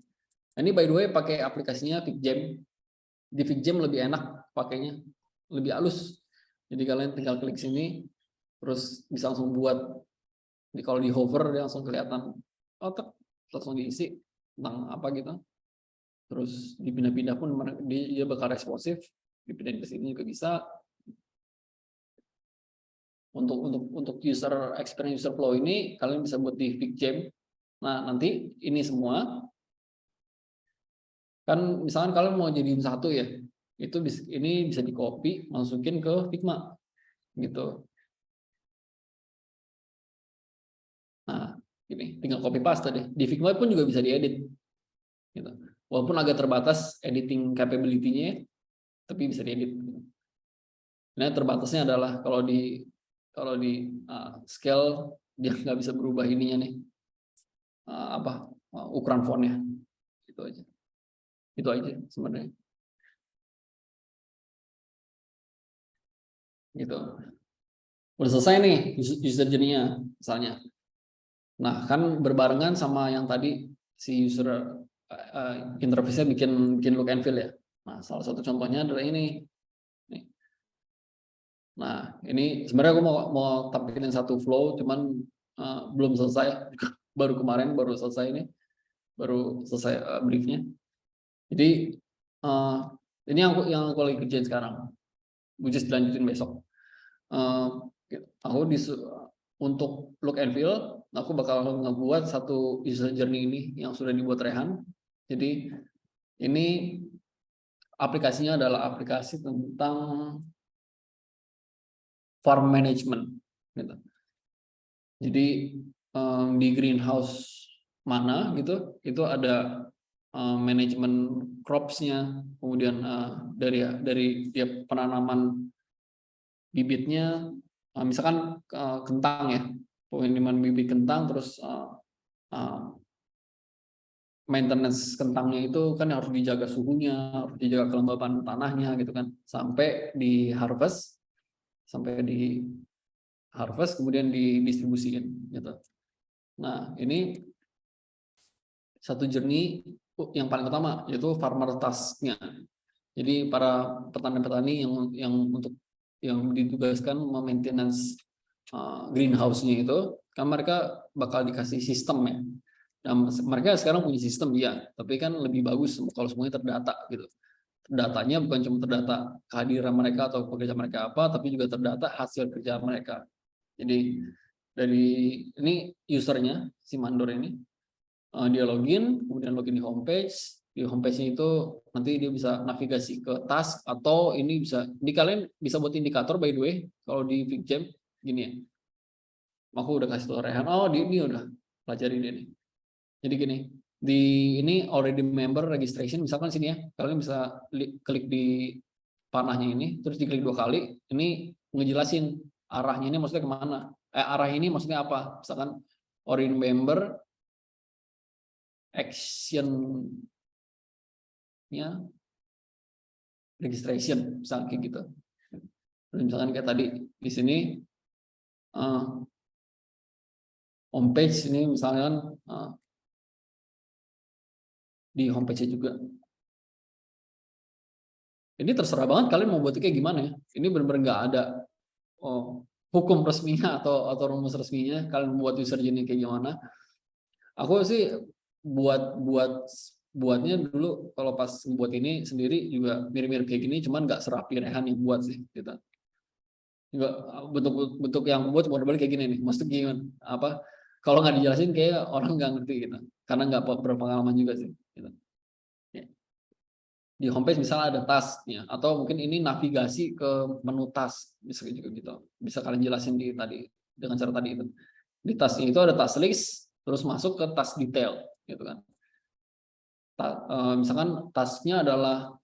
Nah, ini by the way pakai aplikasinya FigJam. Di FigJam lebih enak pakainya, lebih halus. Jadi kalian tinggal klik sini, terus bisa langsung buat. Kalau di hover dia langsung kelihatan, langsung diisi tentang apa gitu. Terus dipindah-pindah pun dia bakal responsif, dipindahin ke sini juga bisa. Untuk user experience, user flow ini kalian bisa buat di FigJam. Nah nanti ini semua kan misalkan kalian mau jadiin satu ya, itu ini bisa di copy masukin ke Figma gitu. Nah ini tinggal copy paste deh. Di Figma pun juga bisa diedit gitu. Walaupun agak terbatas editing capability-nya, tapi bisa diedit. Nah terbatasnya adalah kalau di scale dia nggak bisa berubah ininya nih, ukuran fontnya. Itu aja sebenarnya. Gitu. Udah selesai nih user journey-nya misalnya. Nah, kan berbarengan sama yang tadi si user interface-nya bikin look and feel ya. Nah, salah satu contohnya adalah ini. Nih. Nah, ini sebenarnya aku mau tampilin satu flow, cuman belum selesai. Baru kemarin baru selesai ini. Baru selesai briefnya. Jadi ini yang aku lagi kerjain sekarang. Which is dilanjutin besok. Aku untuk look and feel, aku bakal ngebuat satu user journey ini yang sudah dibuat Rehan. Jadi ini aplikasinya adalah aplikasi tentang farm management gitu. Jadi di greenhouse mana gitu itu ada manajemen crops-nya, kemudian dari dia penanaman bibitnya, misalkan kentang ya, penanaman bibit kentang, terus maintenance kentangnya itu kan harus dijaga suhunya, harus dijaga kelembaban tanahnya gitu kan, sampai di harvest kemudian didistribusikan gitu. Nah, ini satu journey yang paling utama yaitu farmer task-nya. Jadi para petani-petani yang ditugaskan memaintenance greenhouse-nya itu, kan mereka bakal dikasih sistem ya. Dan mereka sekarang punya sistem ya, tapi kan lebih bagus kalau semuanya terdata gitu. Datanya bukan cuma terdata kehadiran mereka atau pekerja mereka apa, tapi juga terdata hasil kerja mereka. Jadi dari ini usernya si mandor ini, dia login, kemudian login di homepage. Di homepage-nya itu nanti dia bisa navigasi ke task, atau ini bisa kalian bisa buat indikator by the way. Kalau di Figjam gini ya, aku udah kasih tau Rehan, ini udah pelajari dia nih. Jadi gini, di ini already member registration, misalkan sini ya, kalian bisa klik di panahnya ini, terus diklik 2 kali, ini ngejelasin arahnya ini maksudnya kemana, arah ini maksudnya apa, misalkan already member action-nya registration, misalkan kayak gitu. Misalkan kayak tadi di sini homepage ini misalkan di homepage-nya juga. Ini terserah banget kalian mau buatnya kayak gimana ya. Ini benar-benar nggak ada hukum resminya atau rumus resminya. Kalian buat user journey kayak gimana. Aku sih buatnya dulu kalau pas buat ini sendiri juga mirip-mirip kayak gini, cuman nggak serapi Rehan yang buat sih gitu. Juga bentuk yang buat model kayak gini nih. Maksudnya gimana? Kalau nggak dijelasin kayak orang nggak ngerti gitu. Karena nggak berpengalaman juga sih. Gitu. Di homepage misalnya ada tasknya, atau mungkin ini navigasi ke menu task, bisa juga gitu. Bisa kalian jelasin dengan cara tadi itu. Di tasknya itu ada task list, terus masuk ke task detail, gitu kan. Misalkan tasknya adalah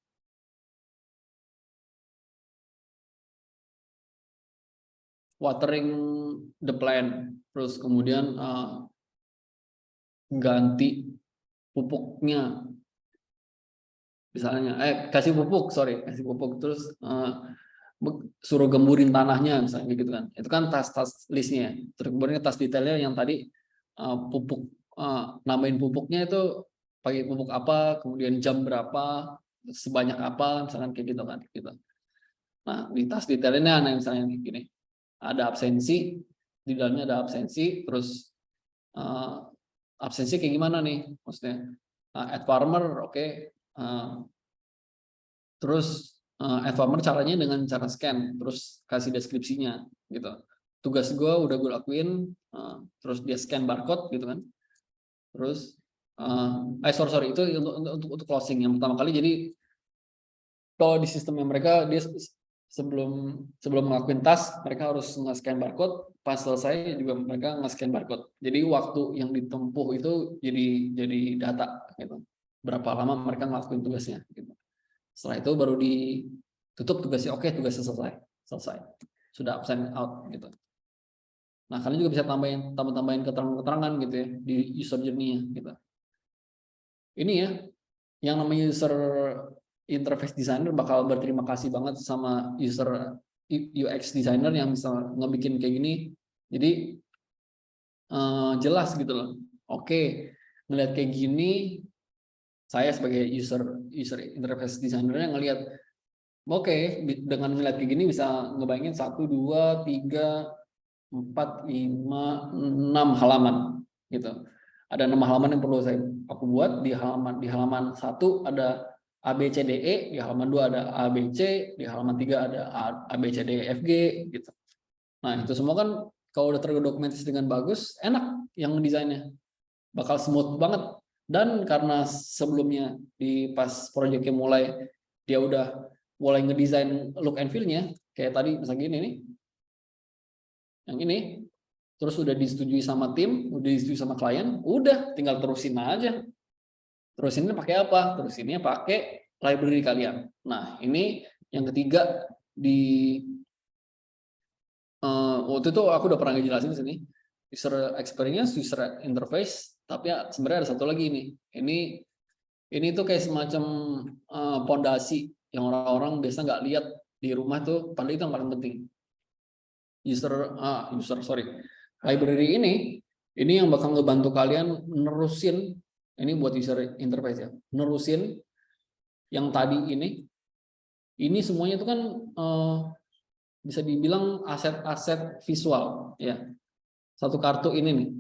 watering the plant, terus kemudian ganti pupuknya. Misalnya kasih pupuk terus suruh gemburin tanahnya misalnya gitu kan, itu kan tas listnya. Terus kemudian tas detailnya yang tadi pupuk, nambahin pupuknya itu pakai pupuk apa, kemudian jam berapa, sebanyak apa, misalkan kayak gitu kan gitu. Nah di tas detailnya misalnya gini, ada absensi, di dalamnya ada absensi, terus absensi kayak gimana nih maksudnya, add farmer, oke. Terus add farmer caranya dengan cara scan, terus kasih deskripsinya gitu. Tugas gue udah gue lakuin, terus dia scan barcode gitu kan. Terus sorry itu untuk closing yang pertama kali. Jadi kalau di sistemnya mereka, dia sebelum ngelakuin task mereka harus nge-scan barcode, pas selesai juga mereka nge-scan barcode. Jadi waktu yang ditempuh itu jadi data gitu. Berapa lama mereka ngelakuin tugasnya gitu. Setelah itu baru ditutup tugasnya, oke, tugasnya selesai. Sudah absent out gitu. Nah, kalian juga bisa tambahin keterangan-keterangan gitu ya di user journey-nya gitu. Ini ya, yang namanya user interface designer bakal berterima kasih banget sama user UX designer yang bisa ngebikin kayak gini. Jadi jelas gitu loh. Oke, ngeliat kayak gini, saya sebagai user interface designer-nya ngelihat, oke, dengan ngeliat kayak gini bisa ngebayangin 1, 2, 3, 4, 5, 6 halaman gitu. Ada 6 halaman yang perlu aku buat. Di halaman 1 ada ABCDE, di halaman 2 ada ABC, di halaman 3 ada ABCDEFG gitu. Nah, itu semua kan kalau udah terdokumentasi dengan bagus, enak yang desainnya. Bakal smooth banget. Dan karena sebelumnya pas proyeknya mulai, dia udah mulai ngedesain look and feel-nya, kayak tadi misalnya gini nih, yang ini, terus udah disetujui sama tim, udah disetujui sama klien, udah tinggal terusin aja. Terusinnya pakai apa? Terusinnya pakai library kalian. Nah, ini yang ketiga waktu itu aku udah pernah ngejelasin di sini. User experience, user interface, tapi sebenarnya ada satu lagi nih. Ini tuh kayak semacam pondasi yang orang-orang biasa nggak lihat di rumah tuh, padahal itu yang paling penting. Library ini yang bakal ngebantu kalian nerusin, ini buat user interface ya, nerusin yang tadi ini semuanya itu kan bisa dibilang aset-aset visual ya. Satu kartu ini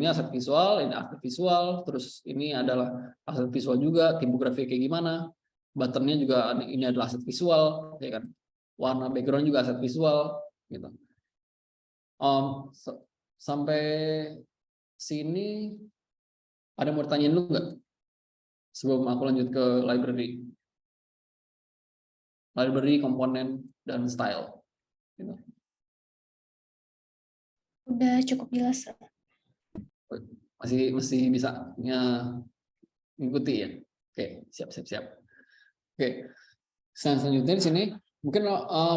aset visual, ini aset visual, terus ini adalah aset visual juga, tipografi kayak gimana, buttonnya juga ini adalah aset visual, ya kan, warna background juga aset visual, gitu. Sampai sini ada yang mau ditanyain dulu nggak sebelum aku lanjut ke library, komponen dan style, gitu. Udah cukup jelas. Masih bisa ngikuti ya. Oke, siap. Oke, selanjutnya di sini mungkin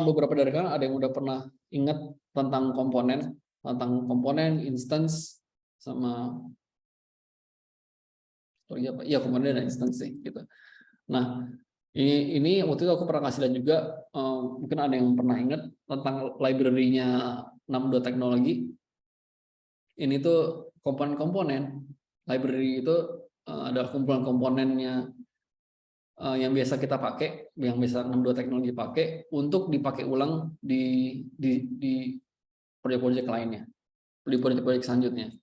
beberapa dari kalian ada yang udah pernah ingat tentang komponen, instance, sama komponen dan instance sih, gitu. Nah, ini waktu itu aku pernah kasih lihat juga, mungkin ada yang pernah ingat tentang library-nya 62 teknologi. Ini tuh komponen-komponen library itu adalah kumpulan komponennya yang biasa kita pakai, yang biasa 62 teknologi pakai untuk dipakai ulang di proyek-proyek lainnya, di proyek-proyek selanjutnya.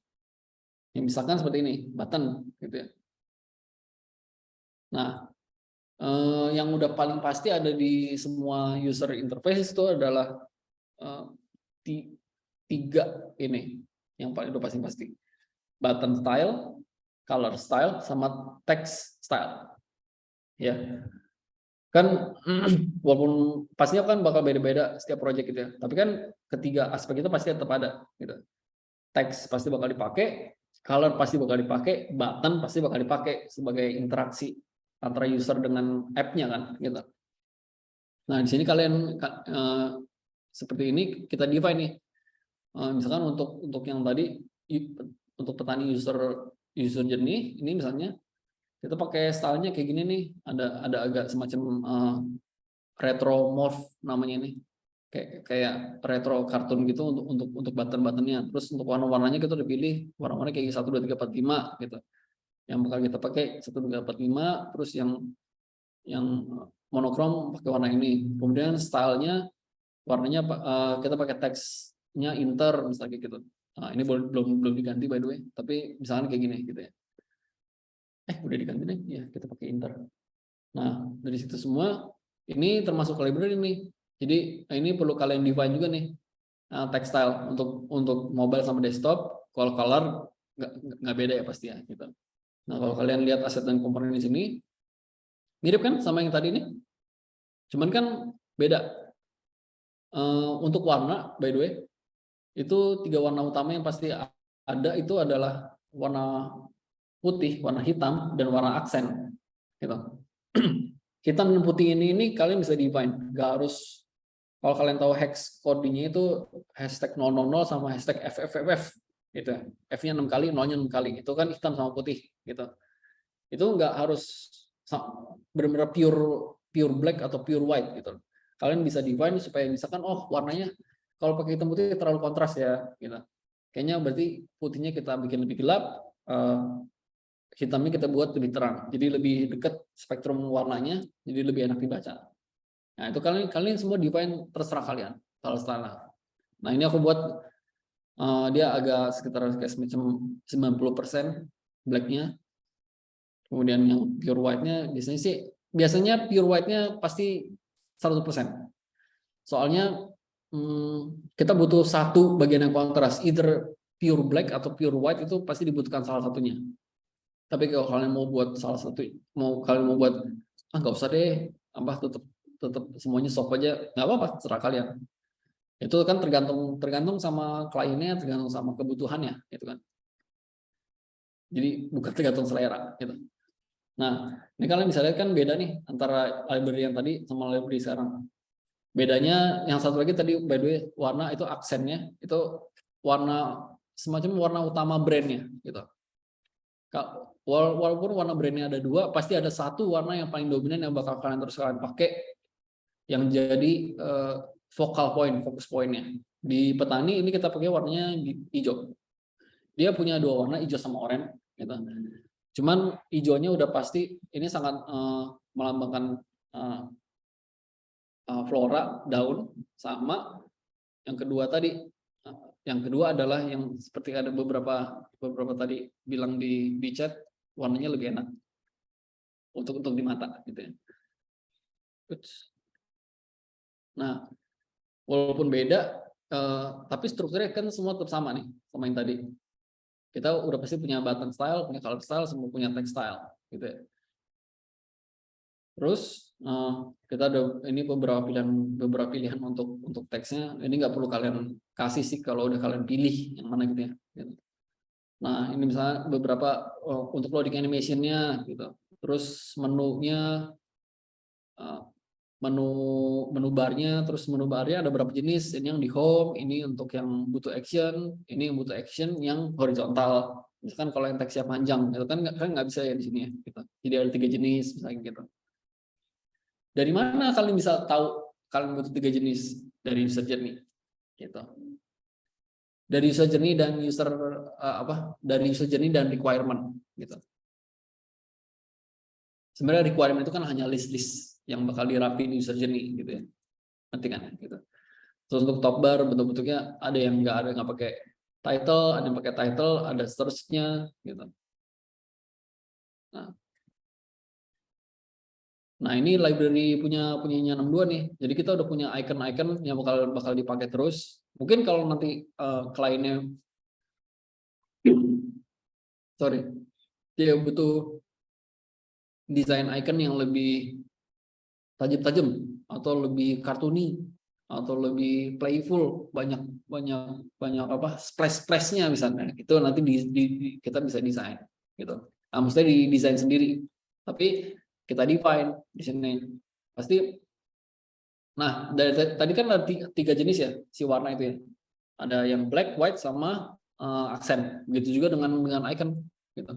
Yang misalkan seperti ini, button, gitu ya. Nah, yang udah paling pasti ada di semua user interface itu adalah 3 ini. Yang paling udah pasti, button style, color style, sama text style, ya kan. Walaupun pastinya kan bakal beda-beda setiap project gitu ya, tapi kan ketiga aspek itu pasti tetap ada, gitu. Text pasti bakal dipakai, color pasti bakal dipakai, button pasti bakal dipakai sebagai interaksi antara user dengan app-nya kan, gitu. Nah, di sini kalian seperti ini kita define nih. Misalkan untuk yang tadi, untuk petani user journey ini misalnya kita pakai stylenya kayak gini nih, ada agak semacam retro morph namanya nih, kayak retro kartun gitu untuk button-buttonnya. Terus untuk warna-warnanya kita udah pilih warna-warna kayak 1, 2, 3, 4, 5 gitu. Yang bakal kita pakai 1, 2, 3, 4, 5, terus yang monokrom pakai warna ini. Kemudian stylenya, warnanya kita pakai teksnya inter misalnya gitu. Nah, ini belum diganti by the way, tapi misalnya kayak gini gitu ya. Udah diganti nih, ya kita pakai inter. Nah, dari situ semua ini termasuk library nih. Jadi ini perlu kalian define juga nih, text style untuk mobile sama desktop. Kalau color nggak beda ya pasti ya gitu. Nah, kalau kalian lihat aset dan komponen di sini mirip kan sama yang tadi nih, cuman kan beda. Untuk warna by the way, itu 3 warna utama yang pasti ada, itu adalah warna putih, warna hitam, dan warna aksen, gitu. Hitam dan putih ini kalian bisa define, nggak harus. Kalau kalian tahu hex code-nya itu hashtag 000 sama hashtag FFFF, gitu. F-nya 6 kali, 0-nya 6 kali, itu kan hitam sama putih, gitu. Itu nggak harus benar-benar pure black atau pure white, gitu. Kalian bisa define supaya misalkan, warnanya kalau pakai hitam putih terlalu kontras ya, gitu. Kayaknya berarti putihnya kita bikin lebih gelap, hitamnya kita buat lebih terang, jadi lebih dekat spektrum warnanya, jadi lebih enak dibaca. Nah, itu kalian semua define, terserah kalian kalau setelah. Nah, ini aku buat dia agak sekitar kayak semacam 90% blacknya. Kemudian yang pure white-nya biasanya pure white-nya pasti 100%. Soalnya kita butuh satu bagian yang kontras, either pure black atau pure white, itu pasti dibutuhkan salah satunya. Tapi kalau kalian mau buat salah satu, kalian mau buat nggak usah deh, tetap semuanya soft aja, nggak apa-apa, terserah kalian. Itu kan tergantung sama kliennya, tergantung sama kebutuhannya, gitu kan. Jadi bukan tergantung selera, gitu. Nah, ini kalian bisa lihat kan beda nih antara library yang tadi sama library sekarang. Bedanya yang satu lagi tadi by the way warna itu aksennya itu warna semacam warna utama brandnya, gitu. Walaupun warna brandnya ada dua, pasti ada satu warna yang paling dominan yang bakal kalian pakai, yang jadi fokus pointnya. Di petani ini kita pakai warnanya hijau. Dia punya dua warna, hijau sama oranye, gitu. Cuman hijaunya udah pasti ini sangat melambangkan flora daun, sama yang kedua tadi. Yang kedua adalah yang seperti ada beberapa tadi bilang di chat, warnanya lebih enak untuk di mata, gitu ya. Nah, walaupun beda, tapi strukturnya kan semua tetap sama nih, sama yang tadi. Kita udah pasti punya button style, punya color style, semua punya text style, gitu ya. Terus kita ada ini beberapa pilihan untuk teksnya. Ini nggak perlu kalian kasih sih kalau udah kalian pilih yang mana gitu ya. Nah, ini misalnya beberapa untuk loading animation-nya gitu. Terus menunya, menu barnya, terus menu barnya ada berapa jenis. Ini yang di home, ini untuk yang butuh action, ini yang butuh action yang horizontal. Misalkan kalau yang teksnya panjang, itu kan nggak bisa ya di sini ya. Gitu. Jadi ada 3 jenis misalnya gitu. Dari mana kalian bisa tahu kalian butuh 3 jenis? Dari user journey, gitu. Dari user journey dan dari user journey dan requirement, gitu. Sebenarnya requirement itu kan hanya list-list yang bakal dirapi di user journey, gitu ya. Nanti kan, gitu. Terus untuk top bar bentuk-bentuknya ada yang nggak pakai title, ada yang pakai title, ada search-nya, gitu. Nah, ini library punyanya 62 nih. Jadi kita udah punya icon-icon yang bakal dipakai terus. Mungkin kalau nanti kliennya dia butuh desain icon yang lebih tajam-tajam atau lebih kartuni atau lebih playful, banyak splash-splashnya misalnya. Itu nanti kita bisa desain, gitu. Nah, mesti didesain sendiri. Tapi kita define di sini pasti. Nah, dari tadi kan ada 3 jenis ya si warna itu ya. Ada yang black, white, sama aksen. Begitu juga dengan icon, gitu.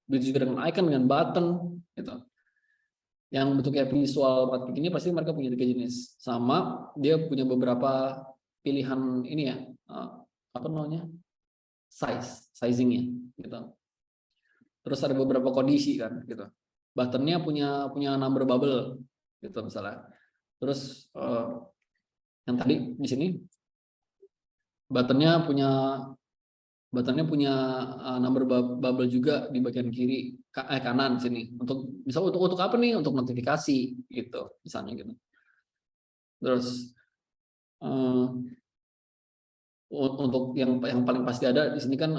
Begitu juga dengan icon, dengan button, gitu. Yang bentuknya visual ini pasti mereka punya 3 jenis. Sama dia punya beberapa pilihan ini ya, sizingnya, gitu. Terus ada beberapa kondisi kan, gitu. Buttonnya punya number bubble, gitu misalnya. Terus yang tadi di sini buttonnya punya number bubble juga di bagian kiri kanan sini. Untuk apa nih? Untuk notifikasi, gitu misalnya gitu. Terus untuk yang paling pasti ada di sini kan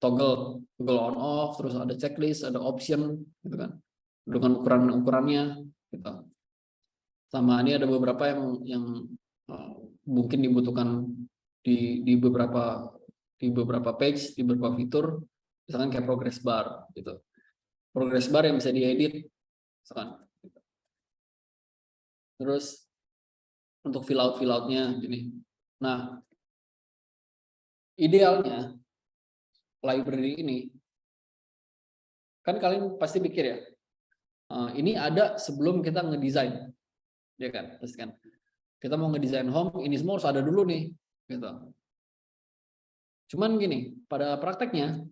toggle on off, terus ada checklist, ada option, gitu kan. Dengan ukurannya, gitu. Sama ini ada beberapa yang mungkin dibutuhkan di beberapa page, di beberapa fitur, misalkan kayak progress bar, gitu. Progress bar yang bisa diedit, misalkan. Terus untuk fill outnya gini. Nah, idealnya library ini kan kalian pasti pikir ya, ini ada sebelum kita ngedesain, ya kan? Pasti kan. Kita mau ngedesain home, ini semua harus ada dulu nih, gitu. Cuman gini, pada prakteknya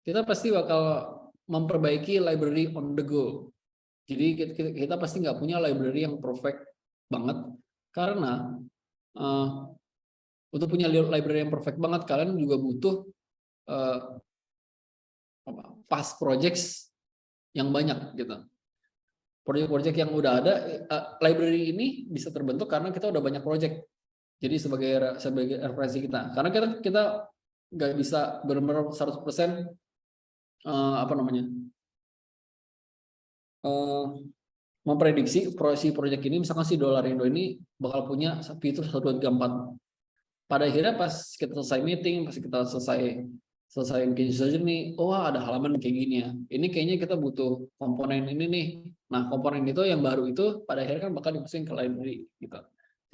kita pasti bakal memperbaiki library on the go. Jadi kita pasti nggak punya library yang perfect banget, karena untuk punya library yang perfect banget kalian juga butuh past projects yang banyak, gitu. Project-project yang udah ada, library ini bisa terbentuk karena kita udah banyak project. Jadi sebagai referensi kita, karena kita nggak bisa benar-benar 100% memprediksi si project ini, misalkan si $Indo ini bakal punya fitur 1, 2, 3, 4. pada akhirnya pas kita selesai meeting, pas kita selesai bikin user journey, oh ada halaman kayak gini ya. Ini kayaknya kita butuh komponen ini nih. Nah, komponen itu yang baru itu pada akhirnya kan bakal dimasukin ke library gitu.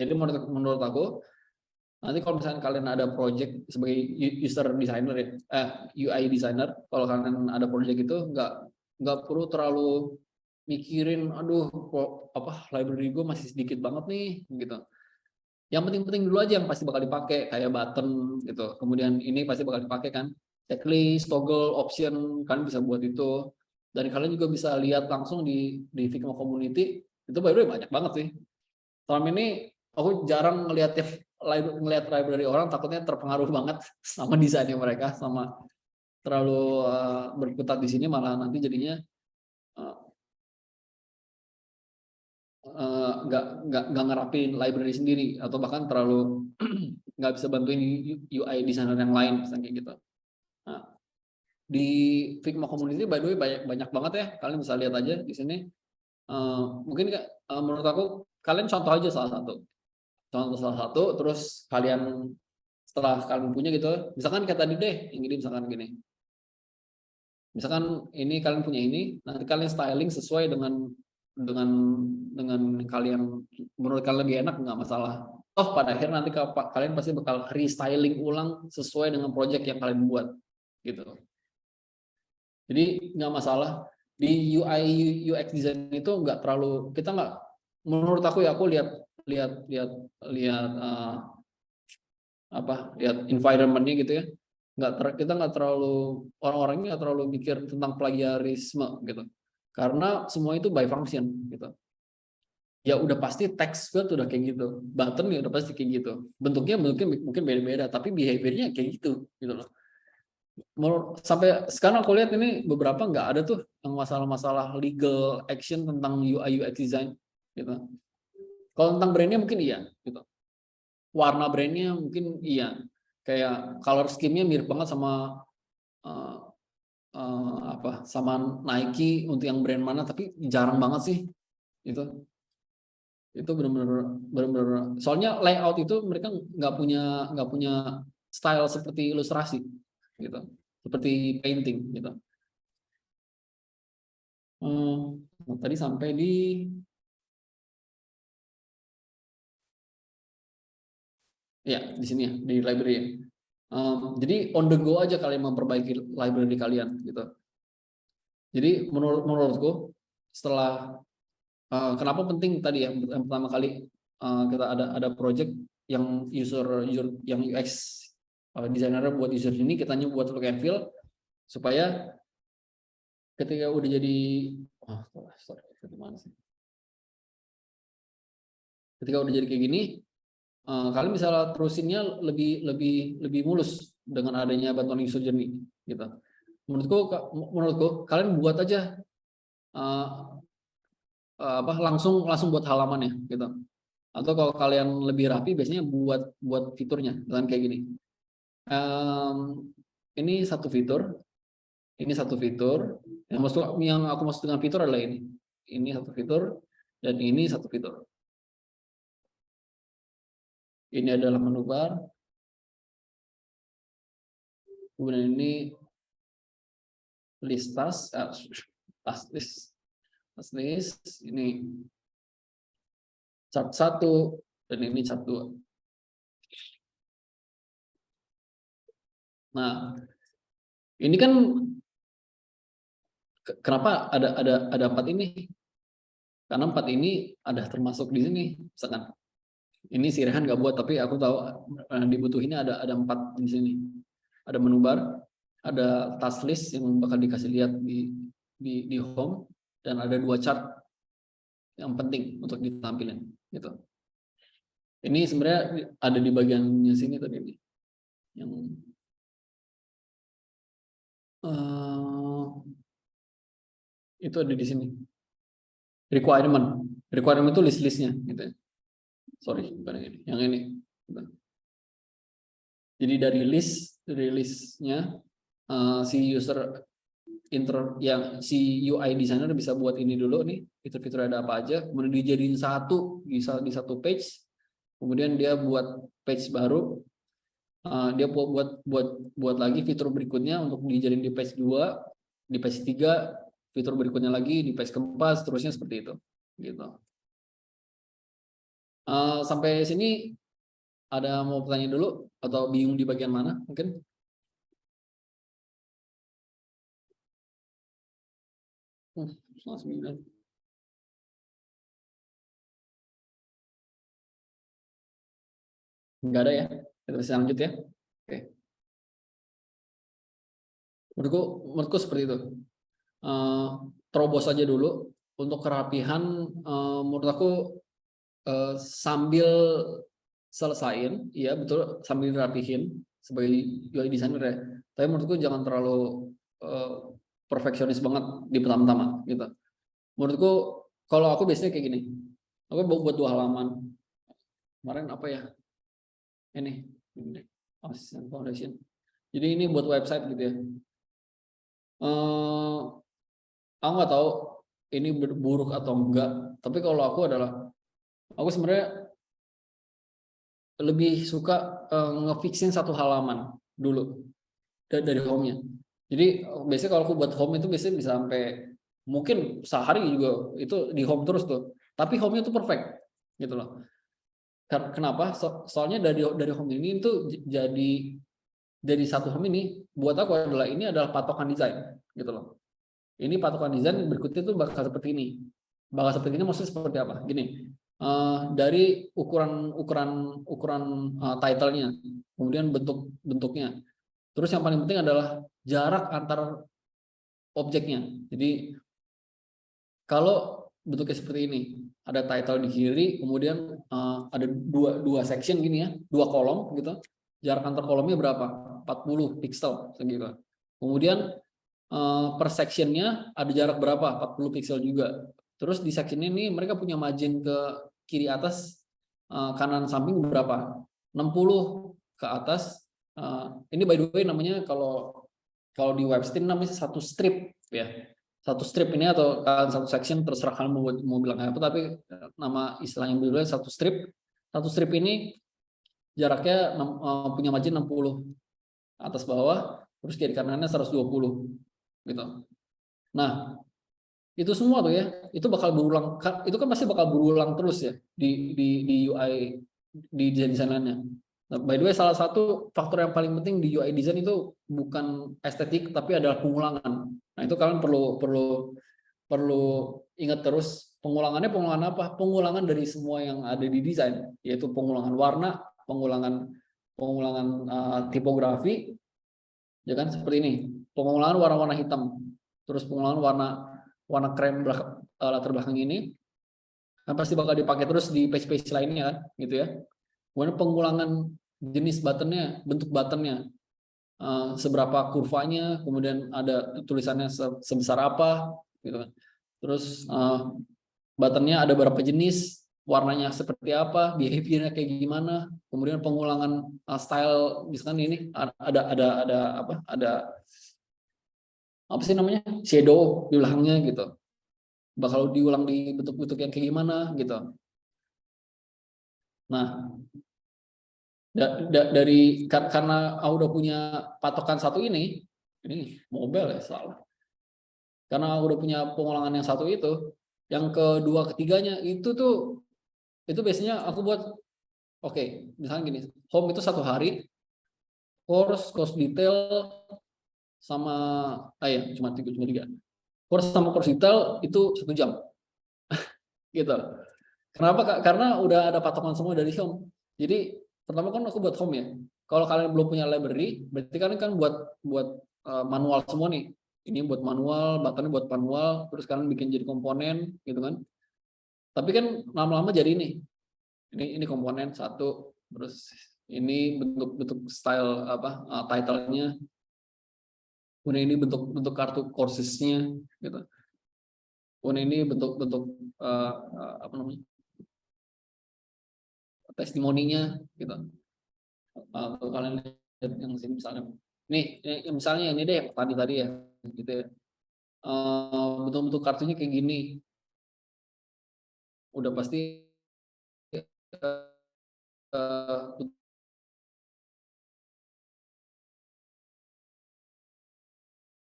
Jadi menurut aku nanti kalau misalnya kalian ada project sebagai user designer ya, UI designer, kalau kalian ada project itu nggak perlu terlalu mikirin, aduh kok library gue masih sedikit banget nih gitu. Yang penting-penting dulu aja yang pasti bakal dipakai, kayak button gitu. Kemudian ini pasti bakal dipakai kan, checklist, toggle, option, kalian bisa buat itu. Dan kalian juga bisa lihat langsung di Figma community, itu by the way banyak banget sih. Selama ini aku jarang ngelihat library orang, takutnya terpengaruh banget sama desainnya mereka, sama terlalu berkutat di sini, malah nanti jadinya nggak ngerapin library sendiri, atau bahkan terlalu nggak bisa bantuin UI designer yang lain misalnya kayak gitu. Nah, di Figma community by the way banyak banget ya, kalian bisa lihat aja di sini. Mungkin menurut aku kalian contoh aja salah satu, terus kalian setelah kalian punya gitu, misalkan kayak tadi deh yang ini, misalkan ini kalian punya ini, nanti kalian styling sesuai dengan kalian, menurut kalian lebih enak, nggak masalah. Pada akhirnya nanti kalian pasti bakal restyling ulang sesuai dengan project yang kalian buat gitu. Jadi nggak masalah. Di UI UX design itu nggak terlalu, kita nggak, menurut aku ya, aku lihat environment-nya gitu ya. Kita nggak terlalu, orang-orangnya nggak terlalu mikir tentang plagiarisme gitu. Karena semua itu by function gitu. Ya udah pasti text field udah kayak gitu, button ya udah pasti kayak gitu. Bentuknya mungkin beda-beda, tapi behavior-nya kayak gitu loh. Sampai sekarang aku lihat ini beberapa nggak ada tuh yang masalah-masalah legal action tentang UI UX design gitu. Kalau tentang brandnya mungkin iya gitu. Warna brandnya mungkin iya. Kayak color scheme-nya mirip banget sama sama Nike untuk yang brand mana, tapi jarang banget sih itu benar-benar, soalnya layout itu mereka nggak punya style seperti ilustrasi gitu, seperti painting gitu. Tadi sampai di sini ya, di library ya. Jadi on the go aja kalian memperbaiki library kalian gitu. Jadi menurutku setelah kenapa penting tadi ya, yang pertama kali kita ada project yang yang UX designer buat user ini, kita buat look and feel supaya ketika udah jadi ketika udah jadi kayak gini, kalian bisa terusinnya lebih mulus dengan adanya bantuan user journey gitu. Menurutku kalian buat aja langsung buat halamannya gitu. Atau kalau kalian lebih rapi, biasanya buat fiturnya dengan kayak gini. Ini satu fitur, yang aku maksud dengan fitur adalah ini satu fitur, dan ini satu fitur. Ini adalah menu bar, kemudian ini list task, ini chart 1 dan ini chart 2. Nah, ini kan kenapa ada 4 ini? Karena 4 ini ada termasuk di sini, misalkan. Ini si Rehan nggak buat, tapi aku tahu dibutuhinnya ada 4 di sini. Ada menu bar, ada task list yang bakal dikasih lihat di home, dan ada 2 chart yang penting untuk ditampilkan gitu. Ini sebenarnya ada di bagiannya sini tadi nih. Yang itu ada di sini. Requirement itu list-listnya gitu ya. Sorry, bukan ini. Yang ini. Jadi dari listnya si user yang si UI designer bisa buat ini dulu nih, fitur-fitur ada apa aja, kemudian dijadiin di satu page, kemudian dia buat page baru, dia buat lagi fitur berikutnya untuk dijadiin di page 2, di page 3, fitur berikutnya lagi di page keempat, seterusnya seperti itu. Gitu. Sampai sini ada mau bertanya dulu atau bingung di bagian mana mungkin? Setengah 9. Enggak ada ya? Kita bisa lanjut ya. Oke. Menurutku seperti itu. Terobos aja dulu untuk kerapihan. Menurut aku sambil selesain, ya betul, sambil rapihin sebagai UI designer ya. Tapi menurutku jangan terlalu perfeksionis banget di pertama-tama gitu. Menurutku kalau aku biasanya kayak gini. Aku buat 2 halaman. Kemarin apa ya? Ini Assistant Foundation. Jadi ini buat website gitu ya. Aku nggak tahu ini buruk atau enggak. Tapi kalau aku sebenarnya lebih suka ngefixin 1 halaman dulu dari home-nya. Jadi biasanya kalau aku buat home itu biasanya bisa sampai mungkin sehari juga itu di home terus tuh. Tapi home-nya tuh perfect gitu loh. Kenapa? Soalnya dari home ini tuh jadi dari 1 home ini buat aku adalah patokan desain gitu loh. Ini patokan desain berikutnya tuh bakal seperti ini. Bakal seperti ini maksudnya seperti apa? Gini. Dari ukuran title-nya, kemudian bentuknya. Terus yang paling penting adalah jarak antar objeknya. Jadi kalau bentuknya seperti ini, ada title di kiri, kemudian ada dua section gini ya, 2 kolom gitu. Jarak antar kolomnya berapa? 40 pixel segitu. Kemudian per sectionnya ada jarak berapa? 40 pixel juga. Terus di section ini mereka punya margin ke kiri atas, kanan samping berapa? 60 ke atas. Ini by the way namanya kalau di Webster namanya 1 strip ya. 1 strip ini atau 1 section terserah kalian mau bilang apa, tapi nama istilahnya dulu 1 strip. 1 strip ini jaraknya punya margin 60 atas bawah, terus kiri kanannya 120 gitu. Nah, itu semua tuh ya, itu bakal berulang, itu kan pasti bakal berulang terus ya di UI, di desain-desainannya. Nah, by the way, salah satu faktor yang paling penting di UI design itu bukan estetik tapi adalah pengulangan. Nah, itu kalian perlu ingat terus, pengulangannya pengulangan apa? Pengulangan dari semua yang ada di desain, yaitu pengulangan warna, pengulangan tipografi, ya kan seperti ini. Pengulangan warna-warna hitam, terus pengulangan warna krem latar belakang ini kan pasti bakal dipakai terus di page-page lainnya kan, gitu ya. Kemudian pengulangan jenis buttonnya, bentuk buttonnya, seberapa kurvanya, kemudian ada tulisannya sebesar apa, gitu kan. Terus buttonnya ada berapa jenis, warnanya seperti apa, behaviornya kayak gimana, kemudian pengulangan style, misalkan ini ada apa sih namanya, shadow di belakangnya gitu, bakal diulang di bentuk-bentuk yang kayak gimana gitu. Nah, karena aku udah punya patokan satu ini mobile ya salah. Karena aku udah punya pengulangan yang satu itu, yang kedua ketiganya itu biasanya aku buat misalnya gini, home itu 1 hari, course detail sama cuma tiga. Course sama course detail itu 1 jam. Gitu. Kenapa? Karena udah ada patokan semua dari home. Jadi pertama kan aku buat home ya. Kalau kalian belum punya library, berarti kalian kan buat manual semua nih. Ini buat manual, buttonnya buat manual, terus kalian bikin jadi komponen gitu kan. Tapi kan lama-lama jadi ini. Ini komponen 1, terus ini bentuk style title-nya. Kemudian ini bentuk kartu coursesnya gitu. Kemudian ini bentuk apa namanya? Testimoninya gitu. Kalau kalian lihat yang sini misalnya, misalnya ini deh tadi ya, gitu ya. Bentuk kartunya kayak gini, udah pasti.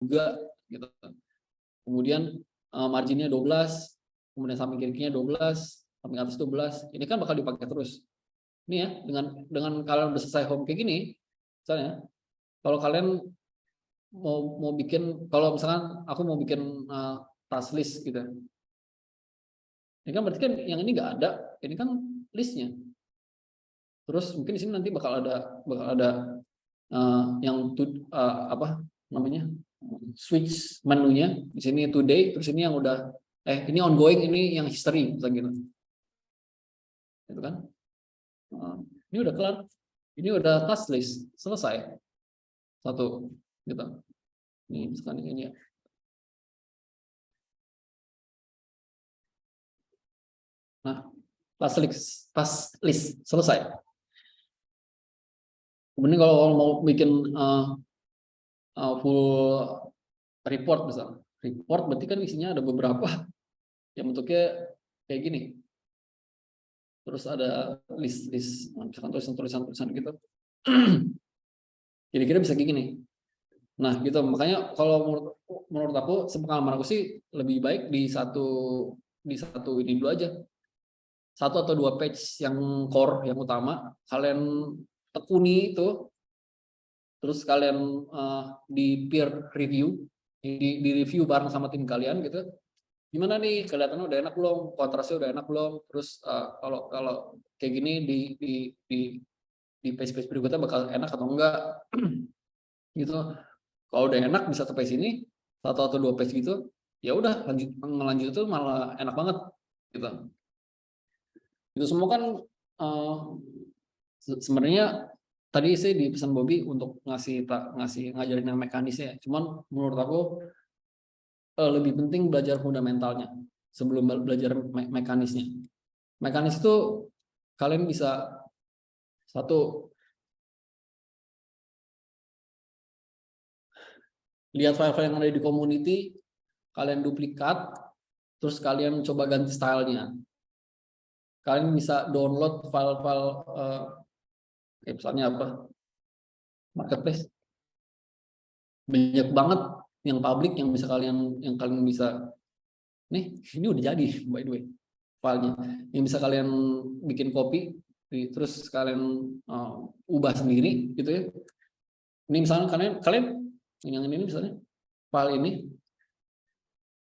juga gitu. Kemudian marginnya 12, kemudian samping kiri-kirinya 12, samping atas 12. Ini kan bakal dipakai terus. Ini ya, dengan kalian udah selesai home kayak gini, misalnya kalau kalian mau bikin, kalau misalkan aku mau bikin task list gitu. Ini kan berarti kan yang ini nggak ada, ini kan listnya. Terus mungkin di sini nanti bakal ada yang apa namanya, switch menunya. Di sini today, terus ini yang udah ini ongoing, ini yang history misalnya gitu. Gitu kan? Ini udah kelar. Ini udah task list selesai. Satu gitu. Ini misalkan ini ya. Nah, task list selesai. Kemudian kalau mau bikin full report misalnya, report berarti kan isinya ada beberapa yang bentuknya kayak gini. Terus ada list misalkan tulisan gitu. Kira-kira bisa kayak gini. Nah, gitu. Makanya kalau menurut aku, sepengalaman aku sih lebih baik di satu ini dulu aja. 1 atau 2 page yang core, yang utama, kalian tekuni itu, terus kalian di peer review, di review bareng sama tim kalian gitu. Gimana nih, kelihatannya udah enak belum, kontrasnya udah enak belum, terus kalau kayak gini di page berikutnya bakal enak atau enggak gitu. Kalau udah enak bisa sampai sini 1 atau 2 page gitu, ya udah lanjut itu malah enak banget gitu. Itu semua kan sebenarnya tadi sih di pesan Bobby untuk ngajarin yang mekanisnya. Cuman menurut aku lebih penting belajar fundamentalnya sebelum belajar mekanisnya. Mekanis itu kalian bisa lihat file-file yang ada di community, kalian duplikat, terus kalian coba ganti stylenya. Kalian bisa download file-file kayak misalnya apa, marketplace, banyak banget yang public yang kalian bisa nih, ini udah jadi by the way filenya, yang bisa kalian bikin copy terus kalian ubah sendiri gitu ya. Ini misalnya kalian yang ini misalnya file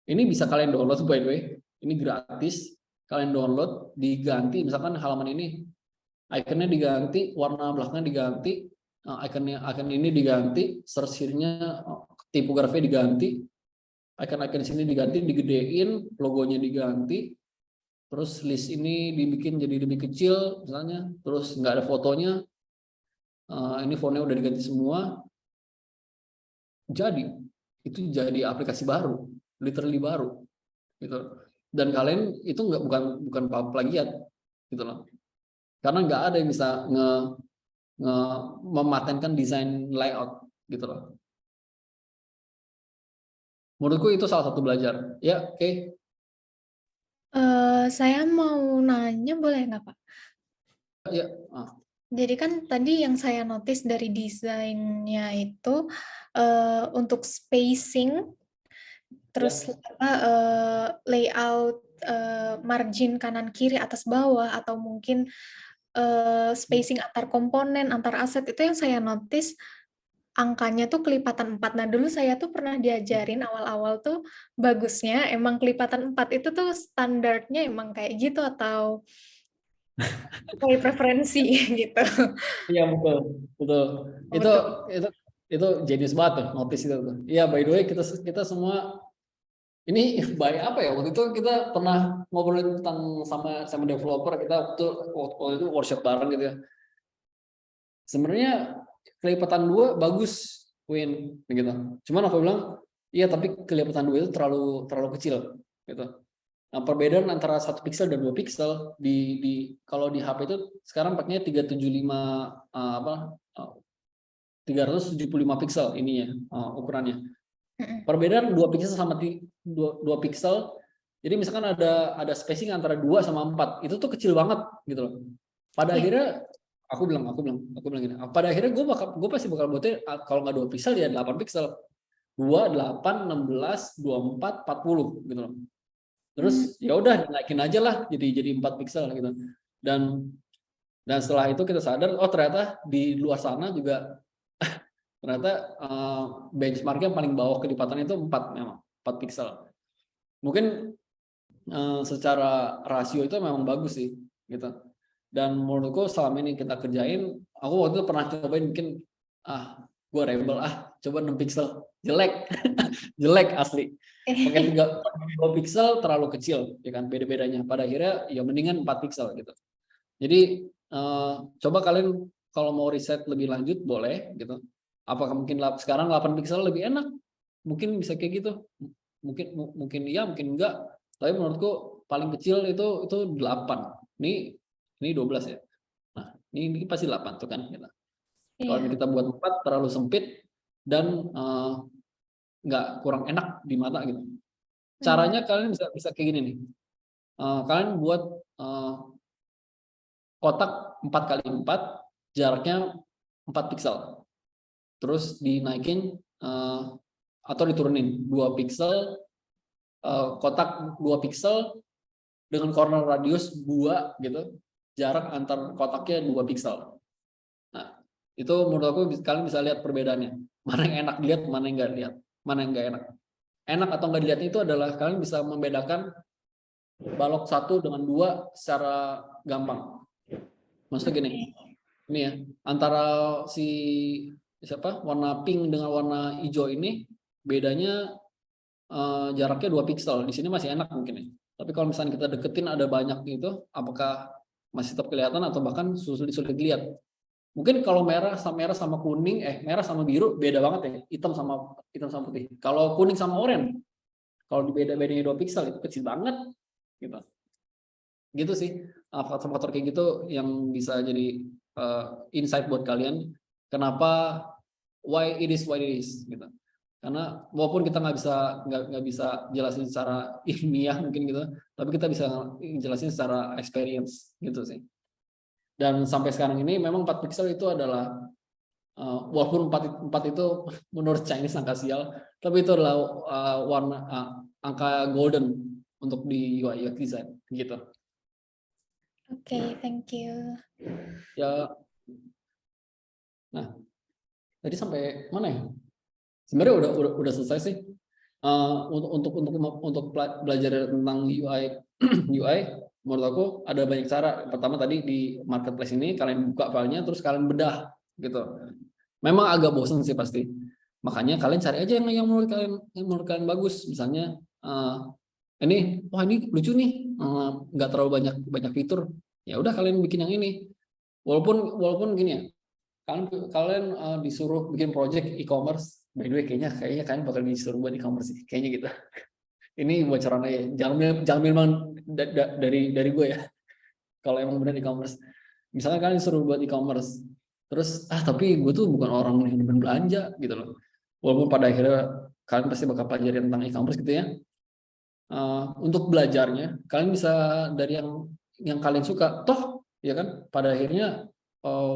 ini bisa kalian download by the way, ini gratis, kalian download, diganti misalkan halaman ini ikonnya diganti, warna belakangnya diganti, icon ini diganti, search-nya tipografinya diganti, icon sini diganti, digedein, logonya diganti, terus list ini dibikin jadi lebih kecil misalnya, terus nggak ada fotonya, ini fontnya udah diganti semua, itu jadi aplikasi baru, literally baru gitu. Dan kalian itu bukan plagiat gitu loh, karena nggak ada yang bisa mematenkan desain layout gitu loh. Menurutku itu salah satu belajar ya. Oke. Saya mau nanya, boleh nggak Pak? Ya. Jadi kan tadi yang saya notice dari desainnya itu untuk spacing, terus layout margin kanan kiri atas bawah, atau mungkin spacing antar komponen, antar aset, itu yang saya notice angkanya tuh kelipatan 4. Nah, dulu saya tuh pernah diajarin awal-awal tuh bagusnya emang kelipatan 4 itu tuh standarnya emang kayak gitu, atau kayak preferensi gitu. Iya betul. Itu jenius banget tuh notice itu tuh. Iya, by the way kita semua ini by apa ya, waktu itu kita pernah ngobrolin tentang sama developer, kita waktu itu workshop bareng gitu ya. Sebenarnya kelipatan 2 bagus, Win, gitu. Cuman aku bilang, iya tapi kelipatan 2 itu terlalu kecil, gitu. Nah, perbedaan antara 1 pixel dan 2 pixel kalau di HP itu sekarang pakainya 375 pixel ininya, ukurannya. Perbedaan 2 pixel sama 2 pixel. Jadi misalkan ada spacing antara 2 sama 4, itu tuh kecil banget gitu loh. Pada akhirnya aku bilang gini, pada akhirnya gue pasti bakal buatnya kalau nggak 2 pixel ya 8 pixel. 2, 8, 16, 24, 40 gitu loh. Terus ya udah dinaikin aja lah jadi 4 piksel gitu. Dan setelah itu kita sadar ternyata di luar sana juga ternyata benchmarknya paling bawah kelipatan itu 4 memang 4 piksel. Mungkin secara rasio itu memang bagus sih gitu. Dan menurutku selama ini kita kerjain, aku waktu itu pernah cobain bikin gue rebel coba 6 piksel, jelek jelek asli. Pakai 2 piksel terlalu kecil ya kan, beda-bedanya. Pada akhirnya ya mendingan 4 piksel gitu. Jadi coba kalian kalau mau riset lebih lanjut boleh gitu. Apakah mungkin sekarang 8 piksel lebih enak? Mungkin bisa kayak gitu. Mungkin iya, mungkin enggak. Tapi menurutku paling kecil itu 8. Ini 12 ya. Nah, ini pasti 8 tuh kan gitu. Kalau kita buat 4 terlalu sempit dan nggak kurang enak di mata gitu. Caranya kalian bisa kayak gini nih. Kalian buat kotak 4x4, jaraknya 4 piksel. Terus dinaikin atau diturunin 2 piksel, kotak 2 piksel dengan corner radius 2 gitu. Jarak antar kotaknya 2 piksel. Nah, itu menurut aku kalian bisa lihat perbedaannya. Mana yang enak dilihat, mana yang nggak lihat, mana yang nggak enak. Enak atau nggak dilihat itu adalah kalian bisa membedakan balok 1 dengan 2 secara gampang. Maksudnya gini, ini ya, antara warna pink dengan warna hijau ini bedanya jaraknya 2 piksel. Di sini masih enak mungkin ya. Tapi kalau misalnya kita deketin ada banyak gitu, apakah masih tetap kelihatan atau bahkan sulit dilihat. Mungkin kalau merah sama kuning, merah sama biru beda banget ya, hitam sama putih. Kalau kuning sama oranye, kalau bedanya 2 piksel itu kecil banget gitu. Gitu sih, faktor-faktor kayak gitu yang bisa jadi insight buat kalian kenapa why it is gitu. Karena walaupun kita nggak bisa jelasin secara ilmiah mungkin gitu, tapi kita bisa jelasin secara experience gitu sih. Dan sampai sekarang ini memang 4 piksel itu adalah walaupun 4 itu menurut Chinese angka sial, tapi itu adalah angka golden untuk di UI UX design gitu. Oke, thank you. Ya. Nah, tadi sampai mana ya? Sebenarnya udah selesai sih. Untuk belajar tentang UI menurut aku ada banyak cara. Pertama tadi di marketplace ini kalian buka filenya terus kalian bedah gitu. Memang agak bosan sih pasti. Makanya kalian cari aja yang menurut kalian bagus. Misalnya ini lucu nih, nggak terlalu banyak fitur. Ya udah kalian bikin yang ini. Walaupun gini ya, kalian disuruh bikin project e-commerce. By the way, kayaknya kalian bakal disuruh buat e-commerce sih, kayaknya gitu. Ini bocoran aja, jangan bilang dari gue ya. Kalau emang benar e-commerce, misalnya kalian disuruh buat e-commerce, terus tapi gue tuh bukan orang yang demen belanja gitu loh. Walaupun pada akhirnya kalian pasti bakal pelajari tentang e-commerce gitu ya. Untuk belajarnya, kalian bisa dari yang kalian suka, toh ya kan. Pada akhirnya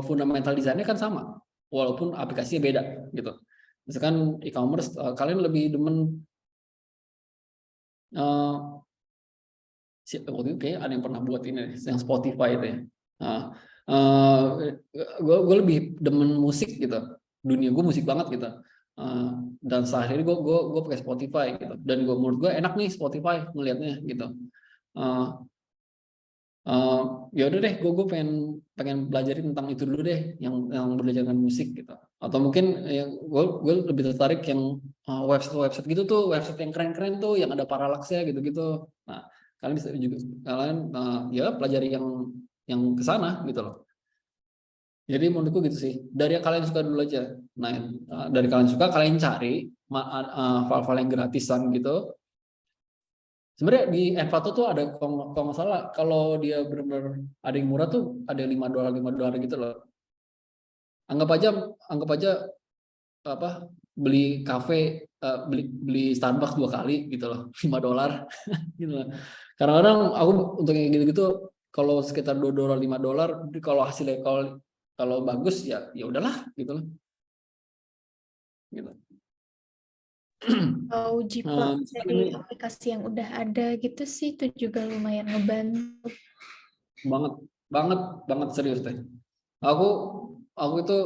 fundamental desainnya kan sama, walaupun aplikasinya beda gitu. Misalkan e-commerce, kalian lebih demen waktu itu kayak ada yang pernah buat ini yang Spotify itu ya. Gue lebih demen musik gitu, dunia gue musik banget gitu. Dan sehari ini gue pakai Spotify gitu, dan menurut gue enak nih Spotify ngelihatnya gitu. Ya udah deh, gue pengen belajar tentang itu dulu deh, yang berdasarkan musik gitu. Atau mungkin gue lebih tertarik yang website gitu tuh, website yang keren-keren tuh, yang ada parallax-nya gitu. Nah, kalian bisa juga ya pelajari yang ke sana gitu loh. Jadi menurutku gitu sih. Dari yang kalian suka dulu aja. Nah, dari kalian suka, kalian cari file-file yang gratisan gitu. Sebenarnya di Envato tuh ada, kalau nggak salah, kalau dia benar-benar ada yang murah tuh ada $5 gitu loh. Anggap aja beli kafe, beli Starbucks 2 kali gitu loh, $5 gitu loh. Kadang-kadang aku untuk yang gitu-gitu kalau sekitar $2 $5, kalau hasilnya kalau bagus ya udahlah gitu loh. Gitu. Atau jiplak Misalkan dari ini aplikasi yang udah ada gitu sih, itu juga lumayan ngebantu. banget serius deh. Aku itu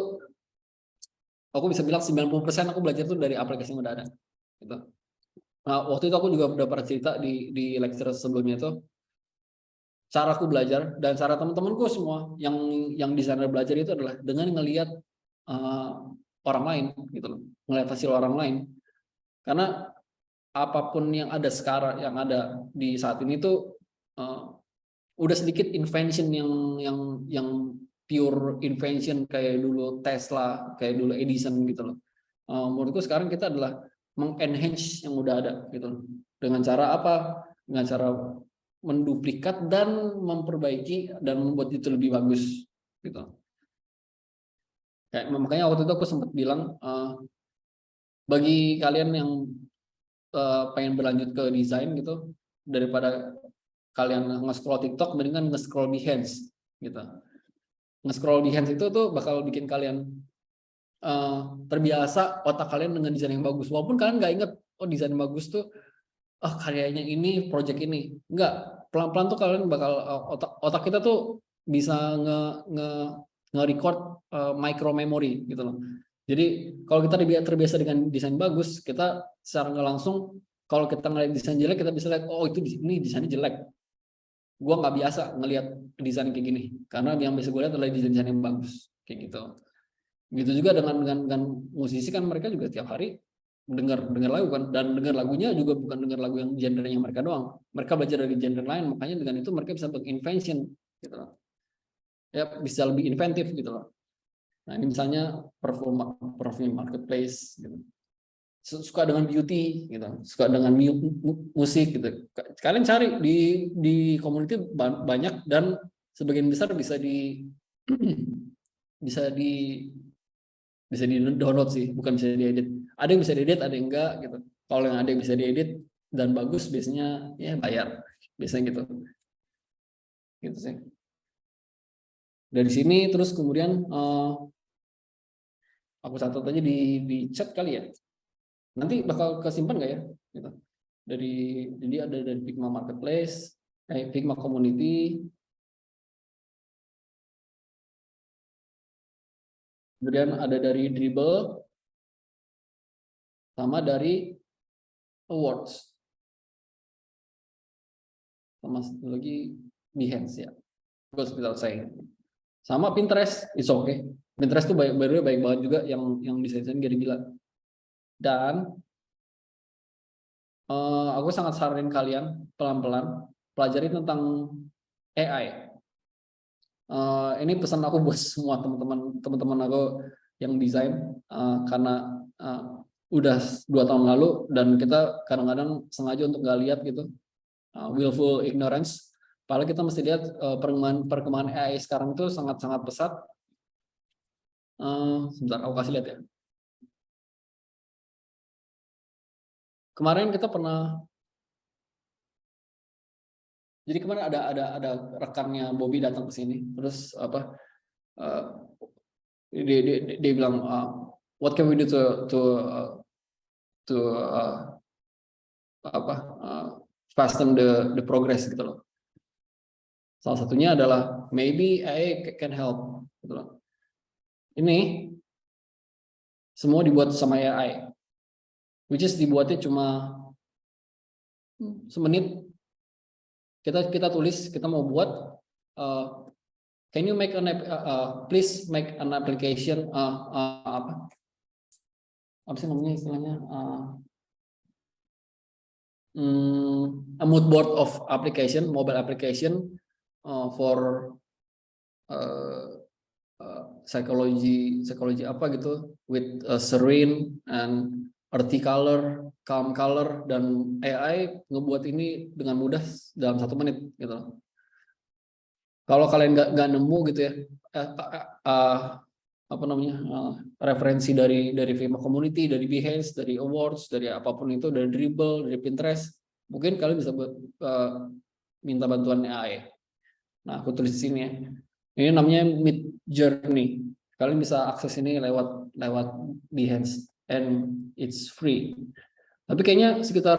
aku bisa bilang 90% aku belajar tuh dari aplikasi yang udah ada. Gitu. Nah, waktu itu aku juga udah pernah cerita di lecture sebelumnya itu, cara aku belajar dan cara teman-temanku semua yang desainer belajar itu adalah dengan ngelihat orang lain gitu loh, ngelihat hasil orang lain. Karena apapun yang ada sekarang, yang ada di saat ini tuh udah sedikit invention yang pure invention kayak dulu Tesla, kayak dulu Edison gitu loh. Menurutku sekarang kita adalah mengenhance yang udah ada gitu loh. Dengan cara apa? Dengan cara menduplikat dan memperbaiki dan membuat itu lebih bagus gitu. Kayak, makanya waktu itu aku sempat bilang bagi kalian yang pengen berlanjut ke desain gitu, daripada kalian nge-scroll TikTok, mendingan nge-scroll Behance gitu. Nge-scroll Behance itu tuh bakal bikin kalian terbiasa otak kalian dengan desain yang bagus. Walaupun kalian nggak inget, oh desain yang bagus tuh karyanya ini, project ini. Enggak, pelan-pelan tuh kalian bakal otak kita tuh bisa nge-record micro memory gitu loh. Jadi kalau kita terbiasa dengan desain bagus, kita secara nggak langsung kalau kita ngeliat desain jelek, kita bisa lihat, oh itu ini desainnya jelek. Gua nggak biasa ngelihat desain kayak gini, karena yang biasa gue lihat adalah desain yang bagus kayak gitu. Gitu juga dengan musisi kan, mereka juga tiap hari dengar lagu kan, dan dengar lagunya juga bukan dengar lagu yang genrenya mereka doang. Mereka belajar dari genre lain, makanya dengan itu mereka bisa invention gitu loh. Ya bisa lebih inventif gitu loh. Nah, ini misalnya perform marketplace gitu. Suka dengan beauty gitu, suka dengan musik gitu. Kalian cari di community banyak, dan sebagian besar bisa bisa di download sih, bukan bisa diedit. Ada yang bisa diedit, ada yang enggak gitu. Kalau yang ada yang bisa diedit dan bagus, biasanya ya bayar, biasanya gitu. Gitu sih. Dari sini terus kemudian aku catat aja di chat kali ya. Nanti bakal kesimpan nggak ya? Gitu. Jadi ada dari Figma Marketplace, Figma Community, kemudian ada dari Dribble, sama dari Awards, sama satu lagi Behance ya. Goes without saying. Sama Pinterest, it's okay. Pinterest tuh baik banget juga yang desain gila. Dan aku sangat saranin kalian pelan-pelan pelajari tentang AI. Ini pesan aku buat semua teman-teman aku yang desain, karena udah 2 tahun lalu dan kita kadang-kadang sengaja untuk nggak lihat gitu, willful ignorance. Padahal kita mesti lihat perkembangan AI sekarang itu sangat-sangat pesat. Sebentar, aku kasih lihat ya. Kemarin kita pernah, jadi kemarin ada rekannya Bobby datang ke sini, terus apa? Dia bilang, what can we do to fasten the progress gitu loh. Salah satunya adalah maybe AI can help gitu loh. Ini semua dibuat sama AI, which is dibuatnya cuma semenit. Kita tulis, kita mau buat, can you make please make an application, apa sih namanya istilahnya, a mood board of application, mobile application for psychology apa gitu, with serene and earthy color, calm color, dan AI ngebuat ini dengan mudah dalam 1 menit gitu. Kalau kalian nggak nemu gitu ya, apa namanya, referensi dari Figma Community, dari Behance, dari Awards, dari apapun itu, dari Dribble, dari Pinterest, mungkin kalian bisa minta bantuan AI. Nah, aku tulis di sini ya. Ini namanya Midjourney. Kalian bisa akses ini lewat Behance, and it's free. Tapi kayaknya sekitar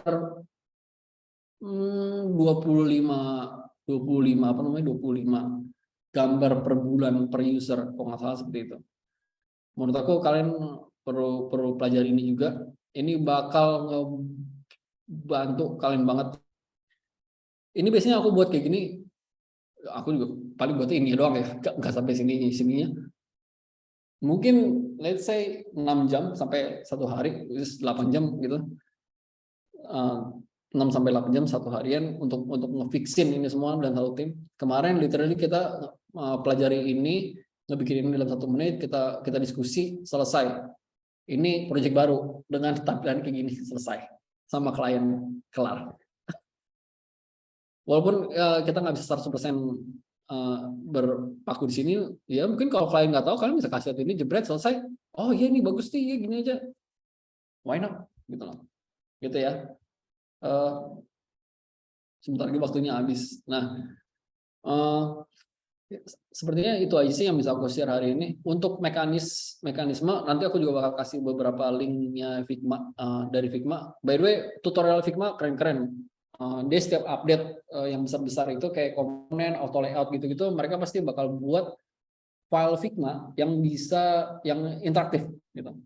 25 apa namanya 25 gambar per bulan per user, kalau nggak salah seperti itu. Menurut aku kalian perlu pelajari ini juga. Ini bakal ngebantu kalian banget. Ini biasanya aku buat kayak gini, aku juga paling buat ini doang ya, nggak sampai sininya. Mungkin let's say 6 jam sampai 1 hari, 8 jam gitu. 6 sampai 8 jam 1 harian untuk ngefixin ini semua dan satu tim. Kemarin literally kita pelajari ini, ngebikin ini dalam 1 menit, kita diskusi, selesai. Ini proyek baru dengan tampilan kayak gini, selesai. Sama klien, kelar. Walaupun kita nggak bisa 100% berpaku di sini, ya mungkin kalau klien nggak tahu, kalian bisa kasih ini jebret, selesai. Oh iya ini bagus nih, ya gini aja. Why not? Gitu loh. Gitu ya. Sebentar lagi waktunya habis. Nah, sepertinya itu aja sih yang bisa aku share hari ini. Untuk mekanisme nanti aku juga bakal kasih beberapa linknya Figma, dari Figma. By the way, tutorial Figma keren-keren. Dia setiap update yang besar-besar itu kayak komponen, auto layout gitu-gitu, mereka pasti bakal buat file Figma yang interaktif gitu.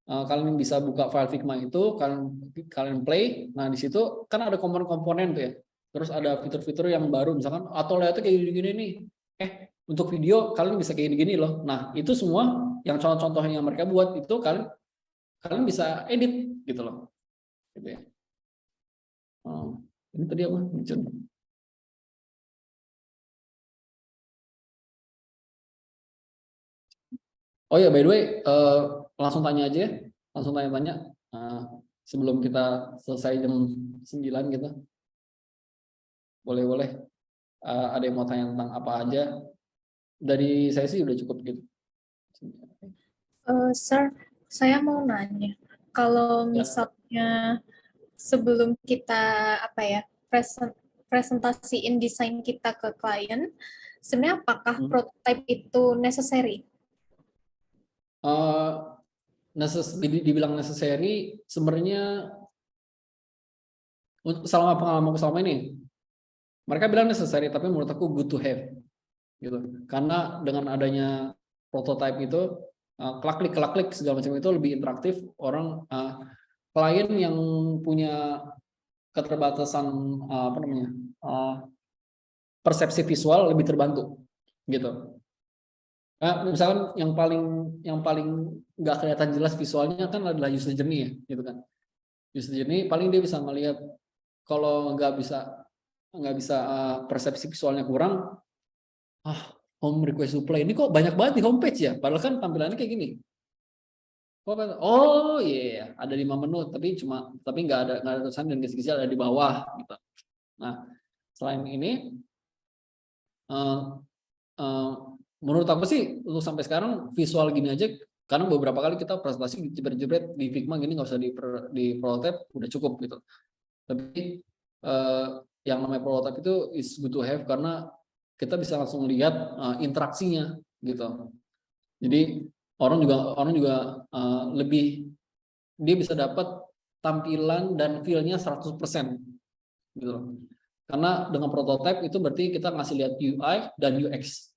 Kalian bisa buka file Figma itu, kalian play. Nah, di situ kan ada komponen-komponen tuh ya. Terus ada fitur-fitur yang baru, misalkan auto layout kayak gini-gini nih. Untuk video kalian bisa kayak gini loh. Nah, itu semua yang contoh-contoh yang mereka buat itu kalian bisa edit gitu loh. Gitu ya. Ini tadi apa? Oh ya, by the way, langsung tanya aja ya. Langsung tanya-tanya sebelum kita selesai jam 9 gitu. Boleh-boleh. Ada yang mau tanya tentang apa aja. Dari saya sih udah cukup gitu. Sir, saya mau nanya, kalau misalnya sebelum kita presentasiin desain kita ke klien, sebenarnya apakah prototype itu necessary? Dibilang necessary, sebenarnya selama pengalamanku selama ini, mereka bilang necessary, tapi menurut aku good to have, gitu. Karena dengan adanya prototype itu, klik segala macam itu lebih interaktif. Orang klien yang punya keterbatasan persepsi visual lebih terbantu, gitu. Nah, misalkan yang paling nggak kelihatan jelas visualnya kan adalah user journey ya, gitu kan. User journey paling dia bisa melihat, kalau nggak bisa persepsi visualnya kurang, home request to play ini kok banyak banget di homepage ya, padahal kan tampilannya kayak gini. Oh iya, ada 5 menu, tapi nggak ada tulisan dan kecil-kecil ada di bawah, gitu. Nah, selain ini, menurut aku sih untuk sampai sekarang visual gini aja, karena beberapa kali kita presentasi jebret-jebret di Figma gini, nggak usah di prototype, udah cukup gitu. Tapi yang namanya prototype itu is good to have karena kita bisa langsung lihat interaksinya gitu. Jadi orang juga lebih, dia bisa dapat tampilan dan feel-nya 100% gitu. Karena dengan prototype itu berarti kita ngasih lihat UI dan UX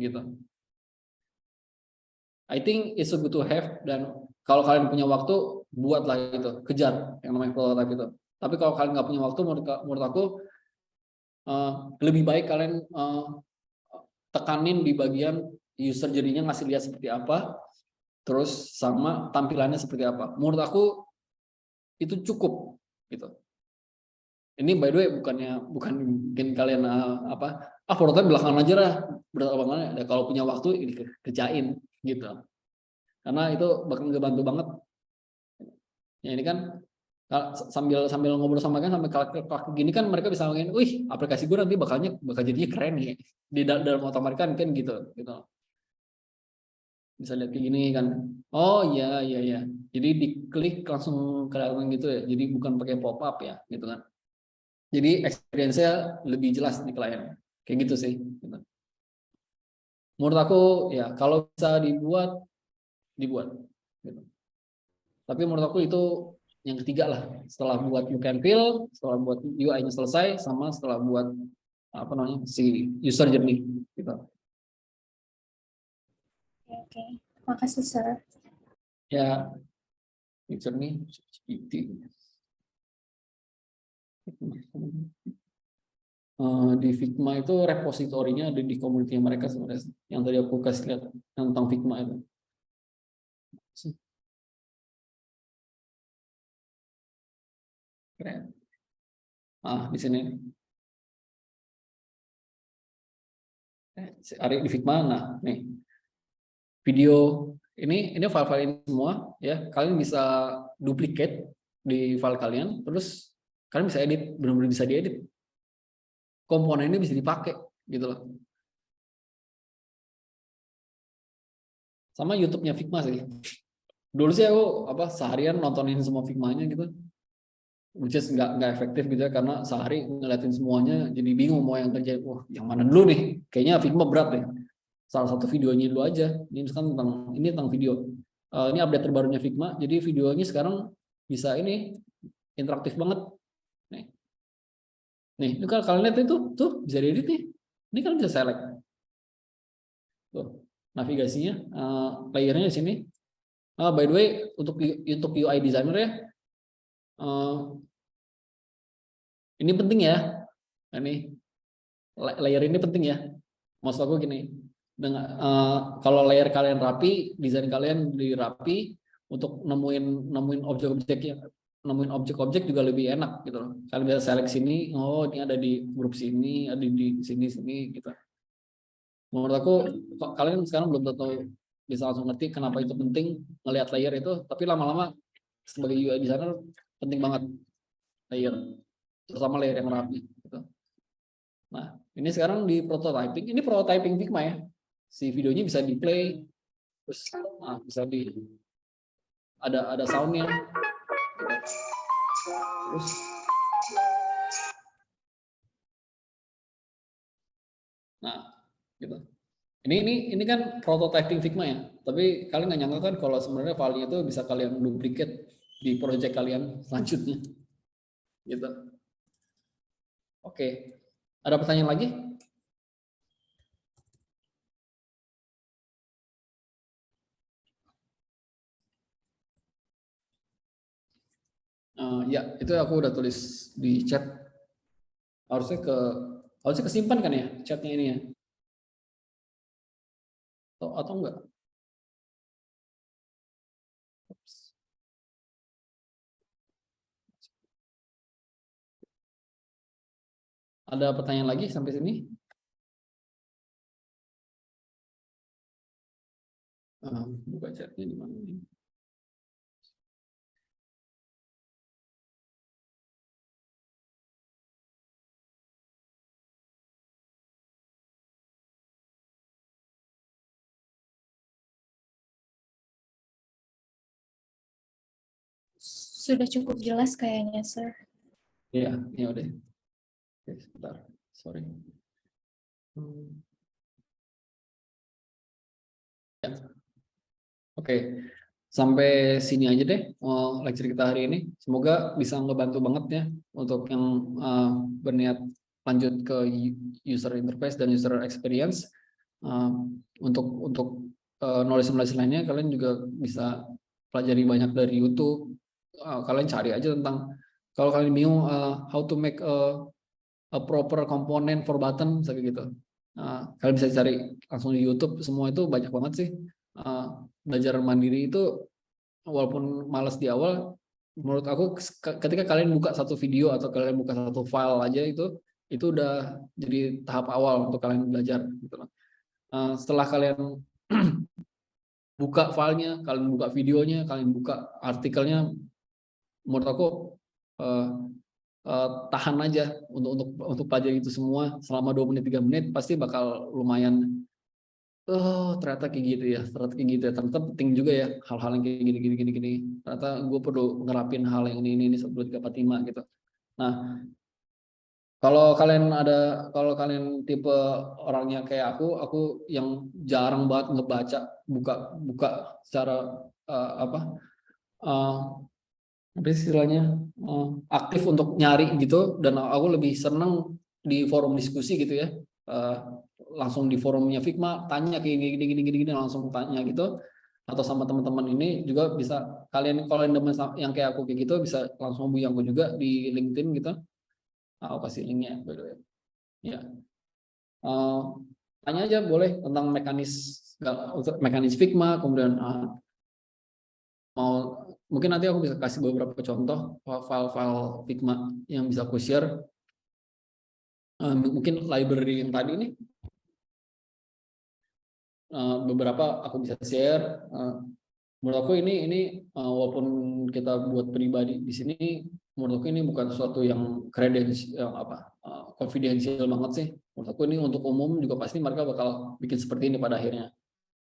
gitu. I think it's a good to have, dan kalau kalian punya waktu, buatlah itu, kejar yang namanya prototype itu. Tapi kalau kalian nggak punya waktu, menurut aku lebih baik kalian tekanin di bagian user jadinya ngasih lihat seperti apa, terus sama tampilannya seperti apa. Menurut aku itu cukup gitu. Ini by the way bukan bikin kalian prototype belakangan aja lah, belakangan. Kalau punya waktu ini kerjain gitu. Karena itu bakal ngebantu banget. Ya ini kan sambil ngobrol sama kan, sambil klik gini kan mereka bisa ngomongin, wih aplikasi gue nanti bakal jadinya keren nih di dalam otomatis kan gitu. Bisa lihat kayak gini kan, oh iya, jadi diklik langsung kelihatan gitu ya, jadi bukan pakai pop up ya gitu kan, jadi experience-nya lebih jelas di klien kayak gitu sih gitu. Menurut aku ya kalau bisa dibuat gitu. Tapi menurut aku itu yang ketiga lah, setelah buat look and feel, setelah buat UI-nya selesai, sama setelah buat apa namanya si user journey gitu. Oke. Makasih, Sir. Ya, user journey di Figma itu repositorinya ada di community mereka sebenarnya, yang tadi aku kasih lihat tentang Figma itu. Keren. Di sini. Ari di Figma, nah nih video ini file-file ini semua ya, kalian bisa duplicate di file kalian, terus kalian bisa edit, benar-benar bisa diedit, komponen ini bisa dipakai gitu loh. Sama YouTube-nya Figma sih. Dulu sih aku seharian nontonin semua Figma-nya gitu, which is nggak efektif gitu ya, karena sehari ngeliatin semuanya jadi bingung mau yang kerja, wah yang mana dulu nih, kayaknya Figma berat deh. Salah satu videonya dulu aja. Ini misalkan tentang video. Ini update terbarunya Figma. Jadi videonya sekarang bisa ini interaktif banget. Nih, itu kalau kalian lihat itu tuh bisa diedit nih. Ini kalian bisa select. Tuh, navigasinya, layernya di sini. By the way, untuk UI designer ya, ini penting ya. Ini layer ini penting ya. Maksud aku gini. Kalau layer kalian rapi, desain kalian dirapi, untuk nemuin objek-objek juga lebih enak gitu loh. Kalian bisa select sini, oh ini ada di grup sini, ada di sini gitu. Menurut aku kalian sekarang belum tentu bisa langsung ngerti kenapa itu penting ngelihat layer itu, tapi lama-lama sebagai UI designer penting banget layer, terutama layer yang rapi gitu. Nah, ini sekarang di prototyping, ini prototyping Figma ya. Si videonya bisa di play, terus bisa ada soundnya, terus gitu. Ini kan prototyping Figma ya, tapi kalian nggak nyangka kan kalau sebenarnya filenya itu bisa kalian duplicate di project kalian selanjutnya, gitu. Oke, ada pertanyaan lagi? Ya, itu aku udah tulis di chat. Harusnya kesimpan kan ya chatnya ini ya? Atau enggak? Ada pertanyaan lagi sampai sini? Buka chatnya di mana nih? Sudah cukup jelas kayaknya, Sir. Iya, ya udah. Oke, sebentar. Sorry. Ya. Oke, sampai sini aja deh lecture kita hari ini. Semoga bisa ngebantu banget ya untuk yang berniat lanjut ke user interface dan user experience. Untuk knowledge lainnya kalian juga bisa pelajari banyak dari YouTube. Kalian cari aja tentang, kalau kalian bingung how to make a proper component for button kayak gitu. Kalian bisa cari langsung di YouTube, semua itu banyak banget sih. Belajar mandiri itu walaupun malas di awal, menurut aku ketika kalian buka satu video atau kalian buka satu file aja itu udah jadi tahap awal untuk kalian belajar gitu loh. Setelah kalian buka filenya, kalian buka videonya, kalian buka artikelnya, menurut aku tahan aja untuk pelajari itu semua selama 2 menit 3 menit, pasti bakal lumayan. Ternyata kayak gitu ya, ternyata penting juga ya hal-hal yang kayak gini. Ternyata gue perlu ngerapin hal yang ini 1, 2, 3, 4, 5 gitu. Nah, kalau kalian tipe orangnya kayak aku yang jarang banget ngebaca, buka secara apa istilahnya, aktif untuk nyari gitu, dan aku lebih seneng di forum diskusi gitu ya. Langsung di forumnya Figma tanya kayak gini langsung tanya gitu, atau sama teman-teman ini juga bisa, kalian kalau yang kayak aku kayak gitu bisa langsung hubungi aku juga di LinkedIn gitu. Aku kasih linknya by the way. Ya, tanya aja boleh tentang mekanis Figma, kemudian mau mungkin nanti aku bisa kasih beberapa contoh file-file Figma yang bisa aku share. Mungkin library yang tadi ini beberapa aku bisa share. Menurut aku ini walaupun kita buat pribadi di sini, menurut aku ini bukan sesuatu yang confidential banget sih. Menurut aku ini untuk umum juga pasti mereka bakal bikin seperti ini pada akhirnya.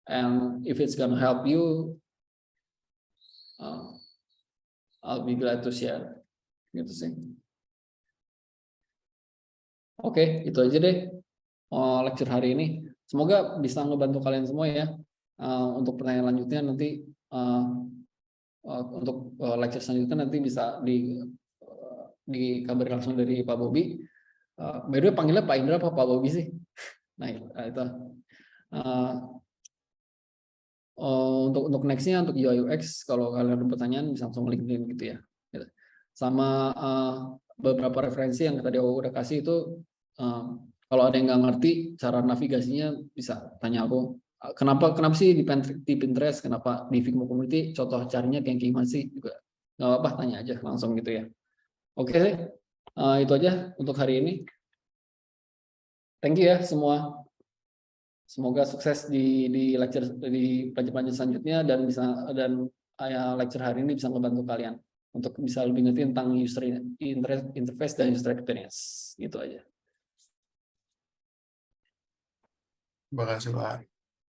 And if it's gonna help you, I'll be glad to share. Gitu sih. Oke, itu aja deh lecture hari ini. Semoga bisa ngebantu kalian semua ya. Untuk pertanyaan lanjutnya nanti untuk lecture selanjutnya nanti bisa dikabarin langsung dari Pak Bobi. By the way panggilnya Pak Indra apa Pak Bobi sih? Nah itu. Untuk nextnya untuk UI UX kalau kalian ada pertanyaan bisa langsung LinkedIn gitu ya. Sama beberapa referensi yang tadi aku udah kasih itu, kalau ada yang nggak ngerti cara navigasinya bisa tanya aku. Kenapa sih di Pinterest, kenapa di Figma Community contoh carinya kayak gimana sih, juga nggak apa-apa, tanya aja langsung gitu ya. Oke, itu aja untuk hari ini. Thank you ya semua. Semoga sukses di lecture di pelajaran selanjutnya, dan lecture hari ini bisa membantu kalian untuk bisa lebih ngerti tentang user interface dan user experience. Gitu aja. Terima kasih, Pak.